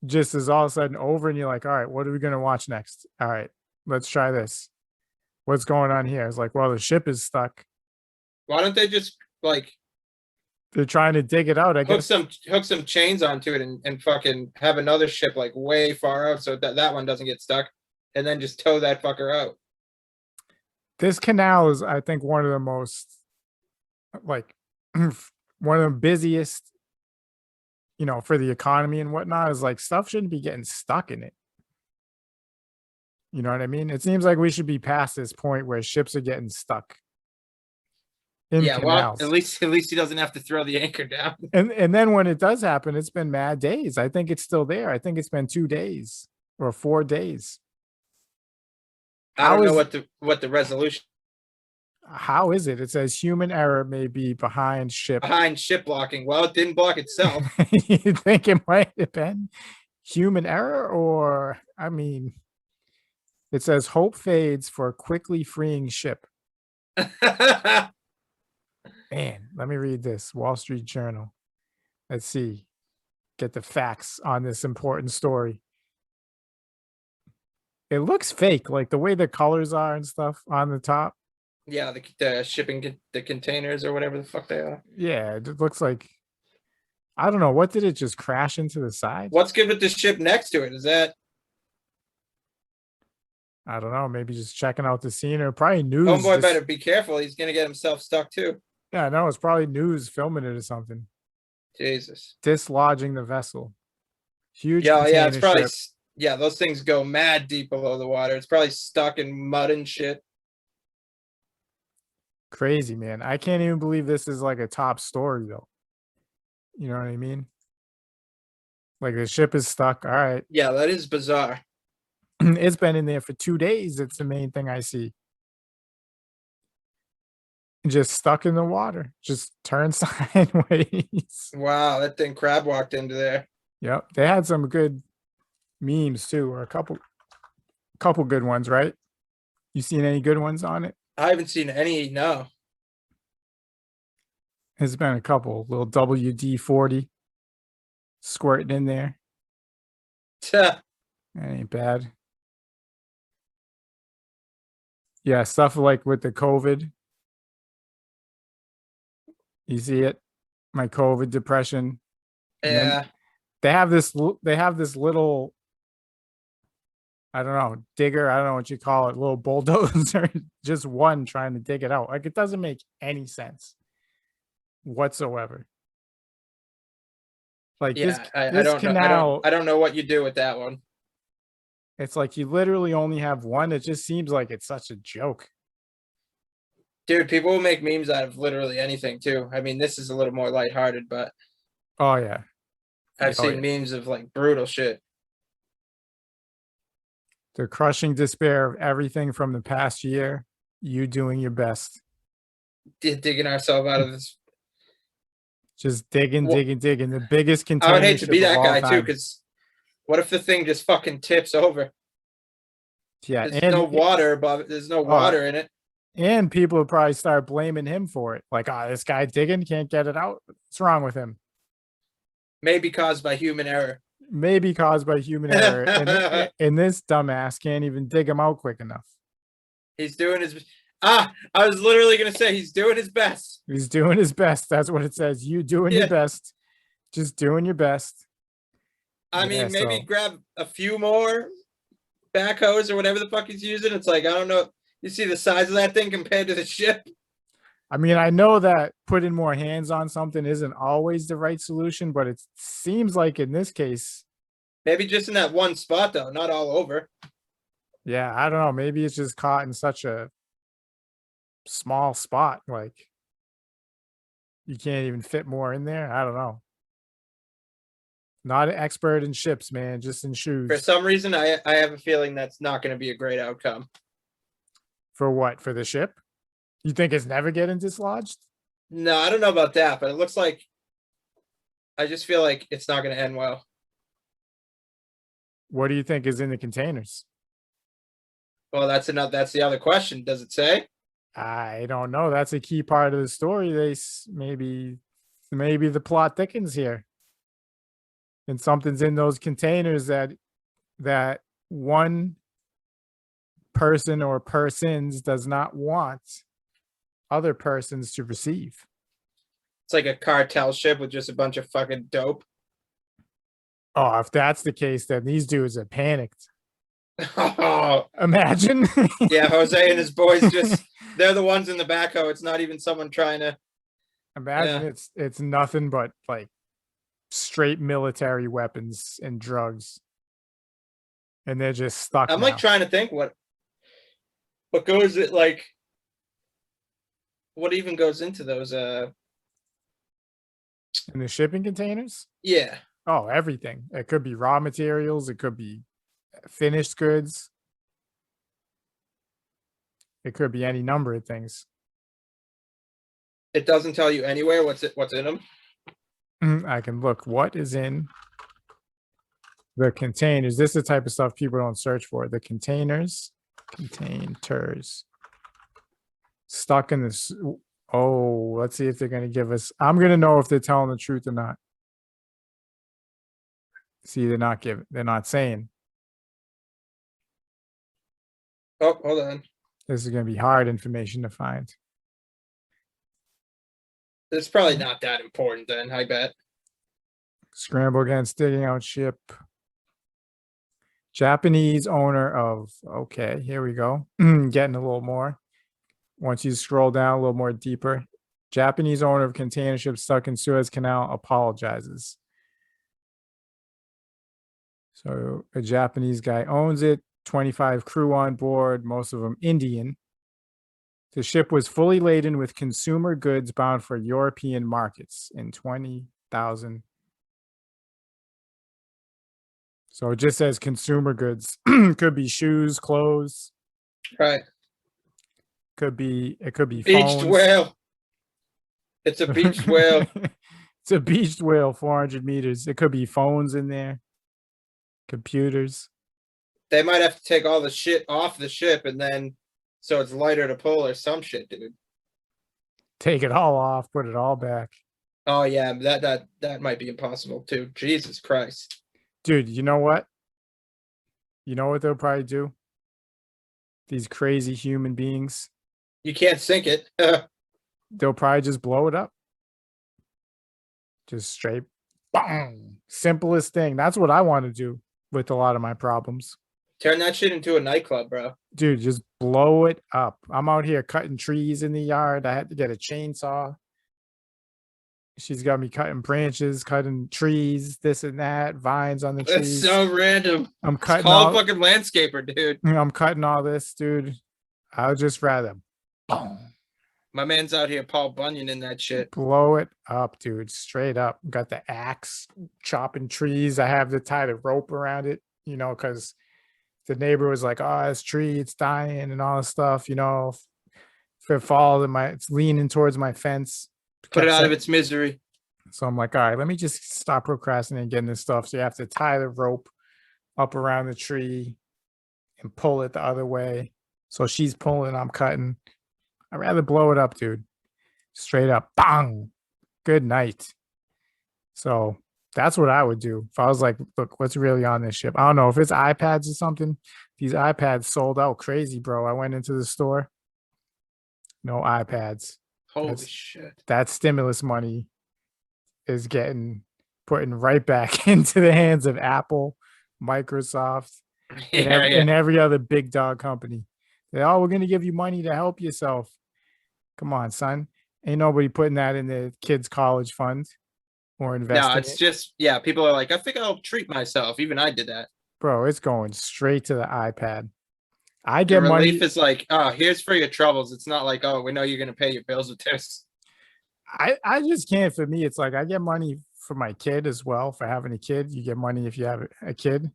just is all of a sudden over and you're like, all right, what are we going to watch next? All right, let's try this. What's going on here? It's like, well, the ship is stuck. Why don't they just like they're trying to dig it out? I guess hook some chains onto it and fucking have another ship like way far out so that one doesn't get stuck, and then just tow that fucker out. This canal is, I think, one of the most like one of the busiest, for the economy and whatnot. Is like stuff shouldn't be getting stuck in it. You know what I mean? It seems like we should be past this point where ships are getting stuck. Yeah, canals. Well, at least he doesn't have to throw the anchor down. And then when it does happen, it's been mad days. I think it's still there. I think it's been 2 days or 4 days. I don't know what the resolution. How is it? It says human error may be behind ship blocking. Well, it didn't block itself. You think it might have been human error, or I mean. It says hope fades for quickly freeing ship. Man, let me read this. Wall Street Journal. Let's see. Get the facts on this important story. It looks fake, like the way the colors are and stuff on the top. Yeah, the shipping the containers or whatever the fuck they are. Yeah, it looks like, I don't know, what did it just crash into the side? What's good with the ship next to it? Is that? I don't know, maybe just checking out the scene, or probably news. Homeboy better be careful. He's gonna get himself stuck too. Yeah, no, it's probably news filming it or something. Jesus. Dislodging the vessel. Huge. Yeah, it's probably ship. Those things go mad deep below the water. It's probably stuck in mud and shit. Crazy, man. I can't even believe this is like a top story though. You know what I mean? Like the ship is stuck. All right. Yeah, that is bizarre. It's been in there for 2 days. It's the main thing I see. Just stuck in the water. Just turned sideways. Wow, that thing crab walked into there. Yep. They had some good memes too, or a couple good ones, right? You seen any good ones on it? I haven't seen any, no. There's been a couple. Little WD-40 squirting in there. That ain't bad. Yeah, stuff like with the COVID. You see it? My COVID depression. Yeah. They have this little, I don't know, digger, I don't know what you call it, little bulldozer, just one trying to dig it out. Like, it doesn't make any sense whatsoever. Like, yeah, I don't canal, know. I don't know what you do with that one. It's like you literally only have one. It just seems like it's such a joke. Dude, people will make memes out of literally anything too. I mean, this is a little more lighthearted, but oh yeah, I've seen memes of like brutal shit. The crushing despair of everything from the past year. You doing your best. Digging ourselves out of this. Just digging. The biggest container. I would hate to be that guy too, because what if the thing just fucking tips over? Yeah, there's no water above it. There's no water in it. And people would probably start blaming him for it. Like, this guy digging can't get it out. What's wrong with him? Maybe caused by human error. And this dumbass can't even dig him out quick enough. He's doing his... I was literally going to say he's doing his best. He's doing his best. That's what it says. You doing your best. Just doing your best. I mean, maybe grab a few more backhoes or whatever the fuck he's using. It's like, I don't know. You see the size of that thing compared to the ship? I mean, I know that putting more hands on something isn't always the right solution, but it seems like in this case. Maybe just in that one spot, though, not all over. Yeah, I don't know. Maybe it's just caught in such a small spot. Like, you can't even fit more in there. I don't know. Not an expert in ships, man, just in shoes. For some reason, I have a feeling that's not going to be a great outcome. For what? For the ship? You think it's never getting dislodged? No, I don't know about that, but it looks like I just feel like it's not going to end well. What do you think is in the containers? Well, that's the other question. Does it say? I don't know. That's a key part of the story. Maybe the plot thickens here. And something's in those containers that one person or persons does not want other persons to receive. It's like a cartel ship with just a bunch of fucking dope. Oh, if that's the case, then these dudes are panicked. Oh, imagine. Yeah, Jose and his boys they're the ones in the backhoe. It's not even someone trying to imagine. It's nothing but like straight military weapons and drugs. And they're just stuck. I'm like trying to think what goes it like what even goes into those in the shipping containers? Yeah. Oh, everything. It could be raw materials, it could be finished goods. It could be any number of things. It doesn't tell you anywhere what's in them. I can look. What is in the containers? This is the type of stuff people don't search for. The containers. Stuck in this. Oh, let's see if they're going to give us. I'm going to know if they're telling the truth or not. See, they're not saying. Oh, hold on. This is going to be hard information to find. It's probably not that important then, I bet. Scramble against digging out ship. Japanese owner of, okay, here we go. Getting a little more. Once you scroll down a little more deeper. Japanese owner of container ship stuck in Suez Canal apologizes. So a Japanese guy owns it. 25 crew on board, most of them Indian. The ship was fully laden with consumer goods bound for European markets in 20,000. So it just says consumer goods. Could be shoes, clothes. Right. It could be beached whale. It's a beached whale. It's a beached whale, 400 meters. It could be phones in there, computers. They might have to take all the shit off the ship and then so it's lighter to pull or some shit, dude. Take it all off, put it all back. Oh yeah, that might be impossible too. Jesus Christ. Dude, you know what? You know what they'll probably do? These crazy human beings. You can't sink it. They'll probably just blow it up. Just straight bang. Simplest thing. That's what I want to do with a lot of my problems. Turn that shit into a nightclub, bro. Dude, just blow it up. I'm out here cutting trees in the yard. I had to get a chainsaw. She's got me cutting branches, cutting trees, this and that, vines on the trees. That's so random. I'm cutting. It's called fucking landscaper, dude. I'm cutting all this, dude. I would just rather boom. My man's out here, Paul Bunyan, in that shit. Blow it up, dude. Straight up. Got the axe, chopping trees. I have to tie the rope around it, you know, because the neighbor was like, "Oh, this tree, it's dying," and all this stuff. You know, if it falls, it's leaning towards my fence. Put it out of its misery. So I'm like, all right, let me just stop procrastinating getting this stuff. So you have to tie the rope up around the tree and pull it the other way. So she's pulling, I'm cutting. I'd rather blow it up, dude. Straight up. Bang. Good night. So that's what I would do. If I was like, look, what's really on this ship? I don't know if it's iPads or something. These iPads sold out crazy, bro. I went into the store. No iPads. Holy shit. That stimulus money is putting right back into the hands of Apple, Microsoft, and every other big dog company. We're going to give you money to help yourself. Come on, son. Ain't nobody putting that in the kids' college fund or investing. No, it's just, yeah, people are like, I think I'll treat myself. Even I did that. Bro, it's going straight to the iPad. I get the money. Relief is like, oh, here's for your troubles. It's not like, oh, we know you're going to pay your bills with this. I just can't. For me, it's like I get money for my kid as well. For having a kid, you get money if you have a kid.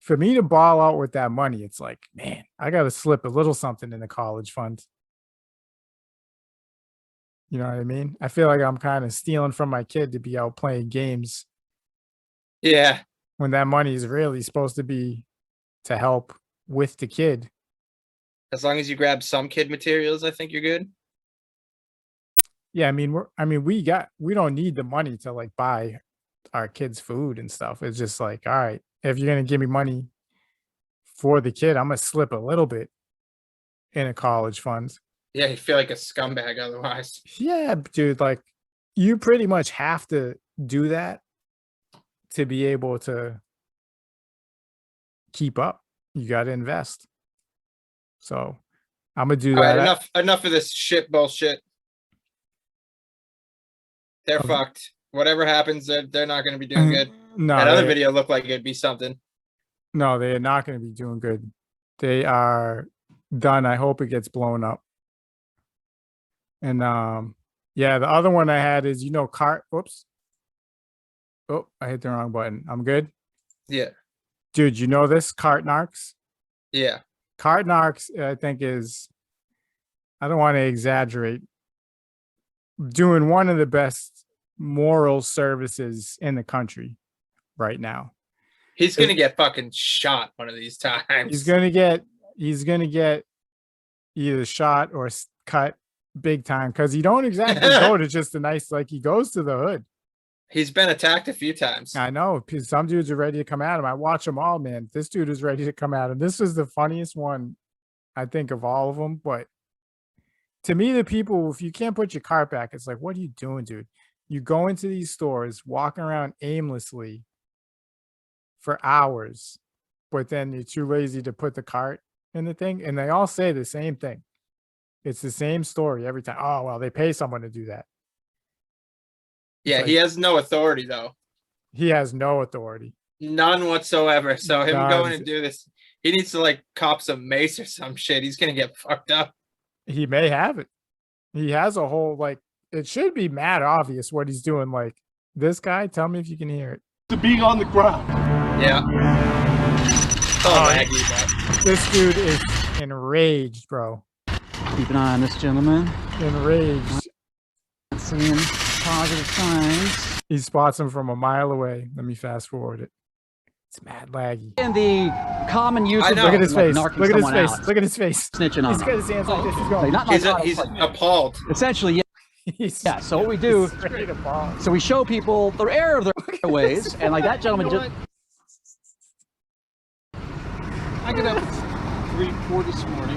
For me to ball out with that money, it's like, man, I got to slip a little something in the college fund. You know what I mean? I feel like I'm kind of stealing from my kid to be out playing games. Yeah. When that money is really supposed to be to help with the kid. As long as you grab some kid materials, I think you're good. Yeah, we don't need the money to like buy our kids food and stuff. It's just like, all right, if you're gonna give me money for the kid, I'm gonna slip a little bit in a college fund. Yeah, you feel like a scumbag otherwise. Yeah, dude, like you pretty much have to do that to be able to keep up. You got to invest. So I'm gonna do that. Right, enough of this shit bullshit. They're fucked. Whatever happens, they're not going to be doing good. No, that other video looked like it'd be something. No, they are not going to be doing good. They are done. I hope it gets blown up. And yeah, the other one I had is, Cart. Whoops. Oh, I hit the wrong button. I'm good. Yeah. Dude, you know this? Cart Narcs? Yeah. Cart Narcs, I think, is, I don't want to exaggerate, doing one of the best moral services in the country right now. He's going to get fucking shot one of these times. He's going to get either shot or cut big time because he don't exactly go to just a nice, like he goes to the hood. He's been attacked a few times. I know. Some dudes are ready to come at him. I watch them all, man. This dude is ready to come at him. This was the funniest one I think, of all of them. But to me, the people, if you can't put your cart back, it's like, what are you doing, dude? You go into these stores, walking around aimlessly for hours, but then you're too lazy to put the cart in the thing. And they all say the same thing. It's the same story every time. Oh, well, they pay someone to do that. Yeah, like, he has no authority, though. He has no authority. None whatsoever. So him going to do this, he needs to like cop some mace or some shit. He's gonna get fucked up. He may have it. He has a whole, like, it should be mad obvious what he's doing. Like, this guy, tell me if you can hear it. To being on the ground. Yeah. Oh, this dude is enraged, bro. Keep an eye on this gentleman. Enraged. Not seeing positive signs. He spots him from a mile away. Let me fast forward it. It's mad laggy. And the common use of look at his face. Look at his face. Look at his face. Snitching on He's got his hands like this. He's going. He's appalled. Essentially, yeah. So what we do, so we show people the error of their ways, and like that gentleman just. I got up at 3, 4 this morning.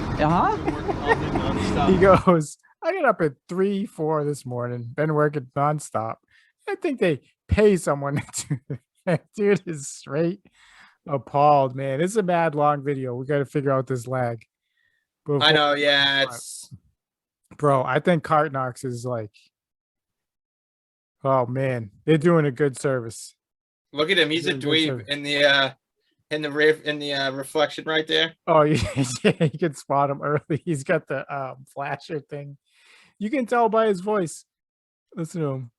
He goes, I got up at 3, 4 this morning. Been working nonstop. I think they pay someone to do that. Dude is straight appalled, man. It's a bad long video. We got to figure out this lag. I know, yeah. It's bro, I think Cart Narcs is like, oh man, they're doing a good service. Look at him. He's a dweeb in the reflection right there. Oh, yeah, you can spot him early. He's got the flasher thing. You can tell by his voice. Listen to him.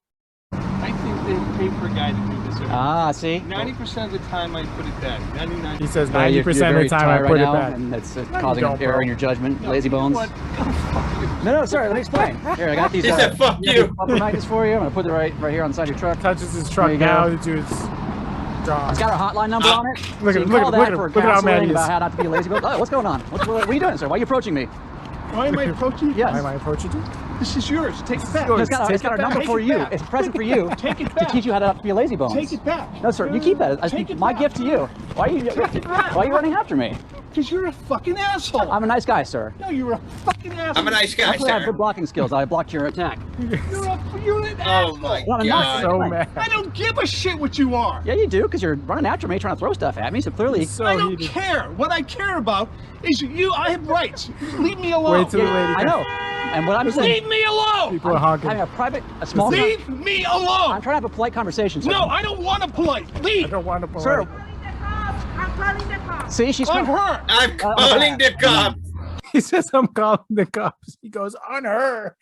I think they pay for a guy to do this. See? 90% of the time I put it back. 99. He says 90% of the time I put it back. And that's causing an error in your judgment. Lazy bones. No, sorry, let me explain. Here, I got these. He said, fuck you. Bumper magnets for you. I'm going to put it right here on the side of your truck. Touches his truck now. The dude's gone. It's got our hotline number on it. Look at how mad he is. About how not to be a lazy bone. Oh, what's going on? What are you doing, sir? Why are you approaching me? Why am I approaching you? Yes. Why am I approaching you? This is yours. Take it back. It's got our number for you. It's a present for you. Take it back. To teach you how to not be a lazy bone. Take it back. No, sir. You keep that. My gift to you. Why are you running after me? Because you're a fucking asshole. I'm a nice guy, sir. No, you're a fucking asshole. I'm a nice guy, I have sir. good blocking skills. I blocked your attack. You're an asshole. Oh my Well, I'm not god. So mad. I don't give a shit what you are. Yeah, you do, because you're running after me, trying to throw stuff at me. So clearly, So I don't heated. care. What I care about is you. I have rights. Leave me alone. Wait till the lady. I know. And what I'm saying, Leave me alone. People are honking. having a small. Leave me I'm alone. trying to have a polite conversation, sir. No, I don't want to polite. I Leave. don't want to Sir. I'm calling the cops. See, she's On her. I'm calling the cops. He says, I'm calling the cops. He goes, on her.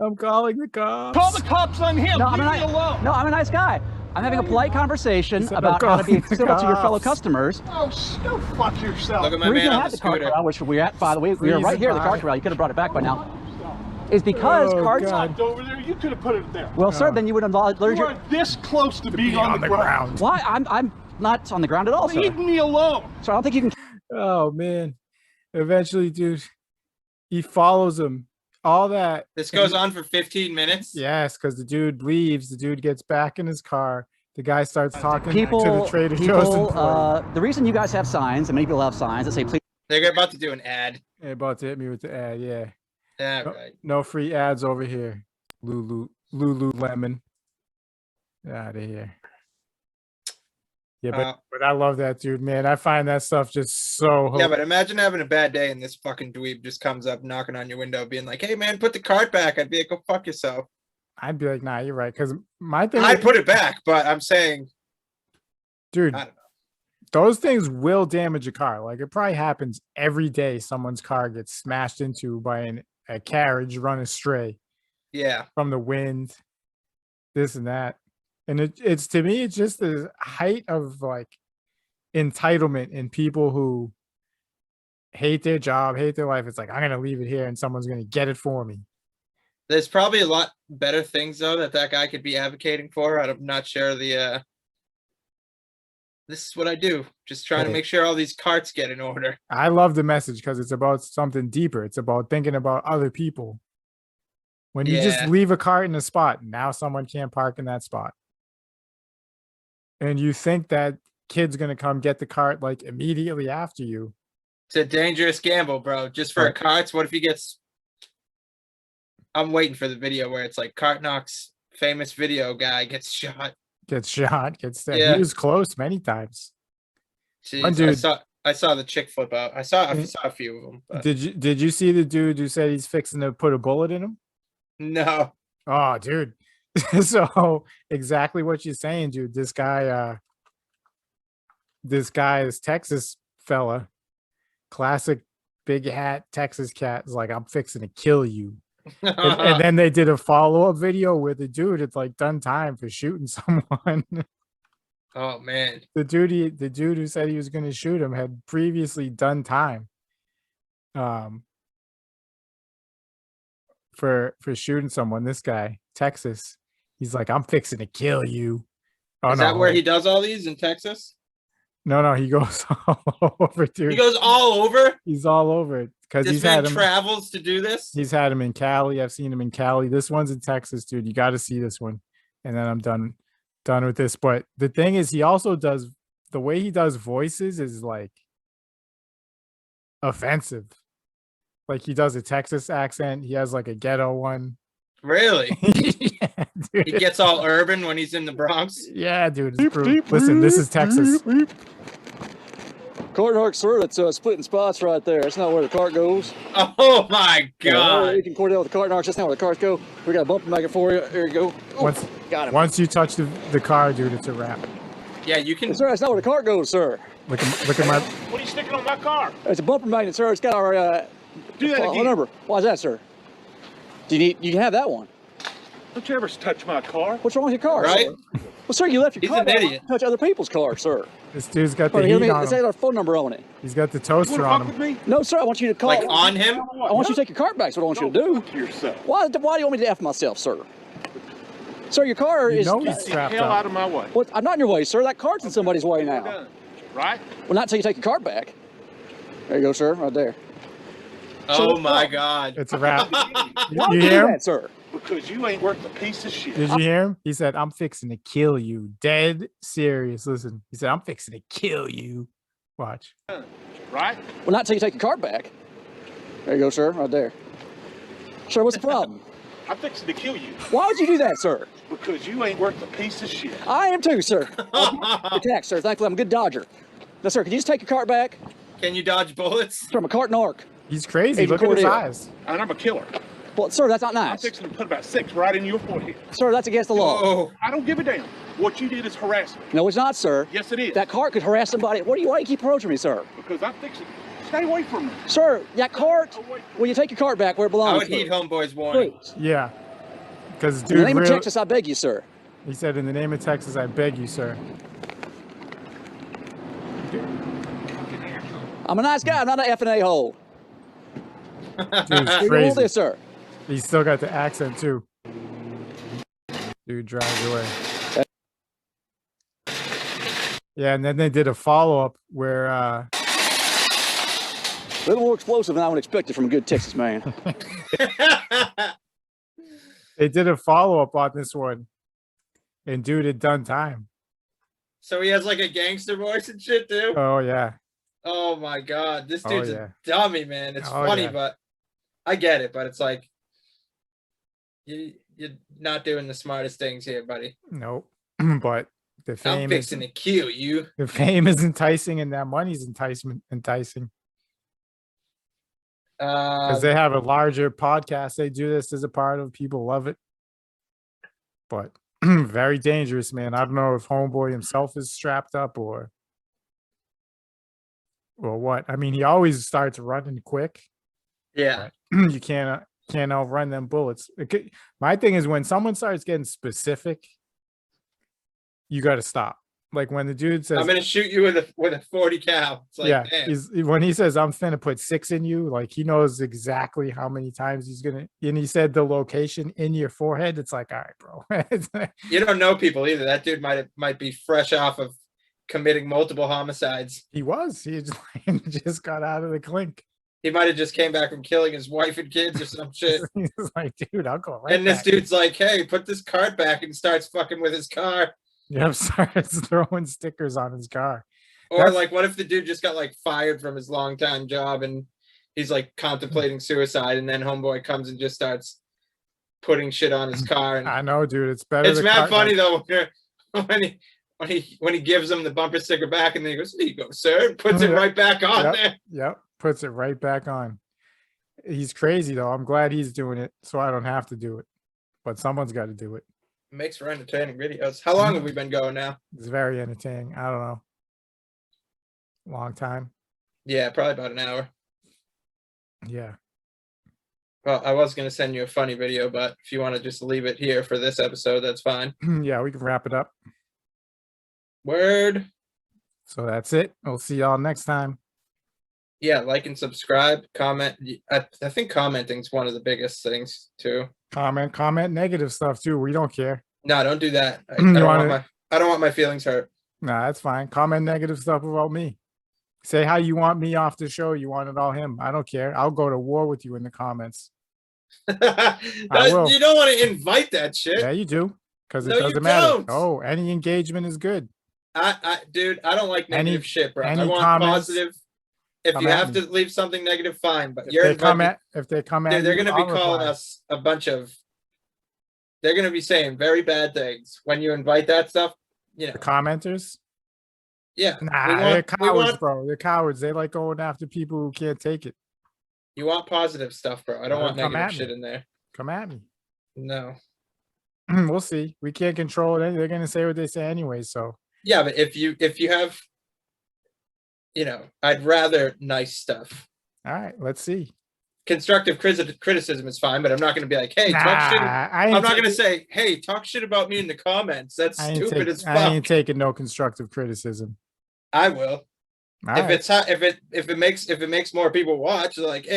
I'm calling the cops. Call the cops on him. No, Leave me alone. I'm a nice guy. I'm having a polite conversation said, about "I'm how to be calling the civil to your fellow cops." customers. Oh, go fuck yourself. Look at my The reason man I on had the the car scooter. corral, which we're at, by the way, we were right here at the car Freezing corral. You could have brought it back by now. Is because Oh, carts. God. Over there, you could have put it there. Well, sir, then you would have learned You your. are this close to being Be on the ground. Why? I'm not on the ground at all, sir. Leave me alone. So I don't think you can. Oh, man. Eventually, dude, he follows him. All that. This goes on for 15 minutes. Yes, because the dude leaves. The dude gets back in his car. The guy starts talking People, to the Trader Joe's employee. the reason you guys have signs, and many people have signs that say, please. They're about to do an ad. They're about to hit me with the ad, yeah. Yeah, No, right. no free ads over here. Lululemon. Out of here. Yeah, but I love that dude, man. I find that stuff just so. Yeah, but imagine having a bad day and this fucking dweeb just comes up knocking on your window being like, hey man, put the cart back. I'd be like, go fuck yourself. I'd be like, nah, you're right. Because my thing, I'd put it back, but I'm saying, dude, I don't know. those things will damage a car. Like it probably happens every day. Someone's car gets smashed into by a carriage run astray Yeah. from the wind, this and that. And it's to me, it's just the height of like entitlement in people who hate their job, hate their life. It's like, I'm going to leave it here and someone's going to get it for me. There's probably a lot better things though that guy could be advocating for. I'm not sure this is what I do. Just trying to Hey. make sure all these carts get in order. I love the message because it's about something deeper. It's about thinking about other people. When you just Yeah. leave a cart in a spot, now someone can't park in that spot. And you think that kid's going to come get the cart like immediately after you. It's a dangerous gamble, bro. Just for a carts. What if he gets? I'm waiting for the video where it's like Cart Narcs, famous video guy, gets shot. Gets shot. Gets stabbed. Yeah. He was close many times. Jeez, dude, I saw the chick flip out. I saw a few of them. But. Did you see the dude who said he's fixing to put a bullet in him? No. Oh, dude. So exactly what you're saying, dude. This guy is Texas fella, classic big hat Texas cat, is like, I'm fixing to kill you. and then they did a follow-up video where the dude had like done time for shooting someone. Oh man. The dude who said he was going to shoot him had previously done time for shooting someone. This guy, Texas, he's like, I'm fixing to kill you. Oh, is that where he does all these in Texas? No, he goes all over, dude. He goes all over? He's all over it. Because he's had him travels to do this. He's had him in Cali. I've seen him in Cali. This one's in Texas, dude. You got to see this one. And then I'm done with this. But the thing is, he also does, the way he does voices is like offensive. Like he does a Texas accent. He has like a ghetto one. Really? Yeah, dude. He gets all urban when he's in the Bronx. Yeah, dude. Listen, this is Texas. Cart Narcs, sir, that's splitting spots right there. That's not where the cart goes. Oh my God! You can coordinate with the Cart Narcs. That's not where the carts go. We got a bumper magnet for you. There you go. Ooh, got him. Once you touch the car, dude, it's a wrap. Yeah, you can. Sir, that's not where the cart goes, sir. Look at my. What are you sticking on my car? It's a bumper magnet, sir. It's got our do that again. Number. Why is that, sir? You can have that one. Don't you ever touch my car? What's wrong with your car, right? Sir? Well, sir, you left your car. He's an idiot. Touch other people's cars, sir. This dude's got the heat on him. Let's say our phone number on it. He's got the toaster on him. No, sir. I want you to call. Like on him? I want you to take your cart back. That's what I want you to do. To yourself. Why do you want me to F myself, sir? Sir, your car is. He's strapped hell up. Out of my way. Well, I'm not in your way, sir. That cart's in somebody's way now. Right? Well, not until you take your cart back. There you go, sir. Right there. Oh my God! It's a wrap. Why you do hear him? that, sir? Because you ain't worth a piece of shit. Did you hear him? He said, I'm fixing to kill you. Dead serious. Listen, he said, I'm fixing to kill you. Watch. Right? Well, not until you take your cart back. There you go, sir. Right there. Sir, what's the problem? I'm fixing to kill you. Why would you do that, sir? Because you ain't worth a piece of shit. I am too, sir. Your tax, sir. Thankfully, I'm a good dodger. Now, sir, can you just take your cart back? Can you dodge bullets? Sir, I'm a Cart Narc. He's crazy. Look at his eyes. And I'm a killer. Well, sir, that's not I'm nice. fixing to put about 6 right in your forehead. Sir, that's against the law. Oh. I don't give a damn. What you did is harassment. No, it's not, sir. Yes, it is. That cart could harass somebody. Why do you keep approaching me, sir? Because I'm fixing. Stay away from me. Sir, that cart, will you take your cart back where it belongs? I would heed homeboy's warning. Please. Yeah. Because, dude, in the name of Texas, I beg you, sir. He said, in the name of Texas, I beg you, sir. I'm a nice guy. I'm not an F&A hole. Dude's All crazy. this, sir. He's still got the accent, too. Dude drives away. Yeah, and then they did a follow-up where... A little more explosive than I would expect it from a good Texas man. They did a follow-up on this one. And dude had done time. So he has like a gangster voice and shit too? Oh, yeah. Oh my God. This dude's yeah. a dummy, man. It's funny, yeah. but I get it. But it's like, you're not doing the smartest things here, buddy. Nope. But the fame I'm fixing to kill you. The fame is enticing and that money's enticing. Because they have a larger podcast. They do this as a part of. People love it. But very dangerous, man. I don't know if homeboy himself is strapped up or what. I mean, he always starts running quick. Yeah. You can't outrun them bullets. My thing is when someone starts getting specific, you got to stop. Like when the dude says, I'm going to shoot you with a 40 cal. It's like, yeah, damn. when he says, I'm finna put 6 in you, like he knows exactly how many times he's going to, and he said the location in your forehead. It's like, all right, bro. You don't know people either. That dude might be fresh off of committing multiple homicides. He just got out of the clink. He might have just came back from killing his wife and kids or some shit. He's like, dude, I'll go right And this back. dude's like, hey, put this cart back, and starts fucking with his car. Yep, starts throwing stickers on his car. Or like, what if the dude just got like fired from his longtime job and he's like contemplating suicide, and then homeboy comes and just starts putting shit on his car. And I know, dude. It's better. it's mad funny though when he gives him the bumper sticker back, and then he goes, "There you go, sir," and puts it right back on there. Yep, puts it right back on. He's crazy though. I'm glad he's doing it, so I don't have to do it. But someone's got to do it. Makes for entertaining videos. How long have we been going now? It's very entertaining. I don't know. Long time. Yeah, probably about an hour. Yeah. Well, I was going to send you a funny video, but if you want to just leave it here for this episode, that's fine. Yeah, we can wrap it up. Word. So that's it. We'll see y'all next time. Yeah, like and subscribe, comment. I think commenting is one of the biggest things too. Comment negative stuff too. We don't care. No, don't do that. I don't want my feelings hurt. Nah, that's fine. Comment negative stuff about me. Say how you want me off the show. You want it all him. I don't care. I'll go to war with you in the comments. You don't want to invite that shit. Yeah, you do. Because it No, doesn't you matter. don't. Oh, any engagement is good. Dude, I don't like negative shit, bro. I want comments, positive. If you have to leave something negative, fine. But if they come at they're going to be calling us a bunch of. They're going to be saying very bad things when you invite that stuff. You know, the commenters. Yeah, they're cowards, bro. They're cowards. They like going after people who can't take it. You want positive stuff, bro. I don't want negative shit in there. Come at me. No. We'll see. We can't control it. They're going to say what they say anyway. So yeah, but if you have, I'd rather nice stuff. All right, let's see. Constructive criticism is fine, but I'm not going to be like, hey, talk shit. I'm not going to say, hey, talk shit about me in the comments. That's stupid as fuck. I ain't taking no constructive criticism. I will. If it makes more people watch, like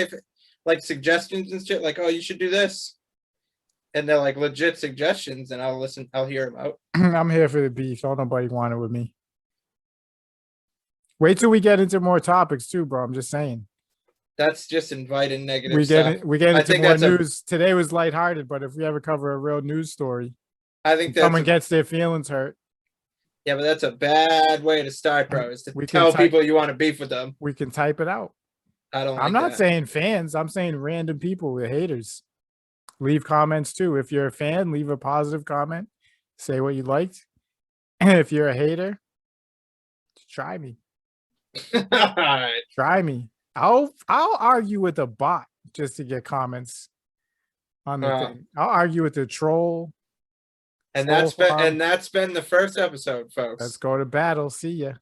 like suggestions and shit, like, oh, you should do this, and they're like legit suggestions, and I'll listen. I'll hear them out. I'm here for the beef. Don't nobody want it with me. Wait till we get into more topics too, bro. I'm just saying. That's just inviting negative stuff. We get into more news. Today was lighthearted, but if we ever cover a real news story, I think someone gets their feelings hurt. Yeah, but that's a bad way to start, bro. Is to tell people you want to beef with them. We can type it out. I'm not saying fans. I'm saying random people, the haters. Leave comments too. If you're a fan, leave a positive comment. Say what you liked. And if you're a hater, try me. Try me. I'll argue with a bot just to get comments on the thing. I'll argue with the troll. And that's been the first episode, folks. Let's go to battle. See ya.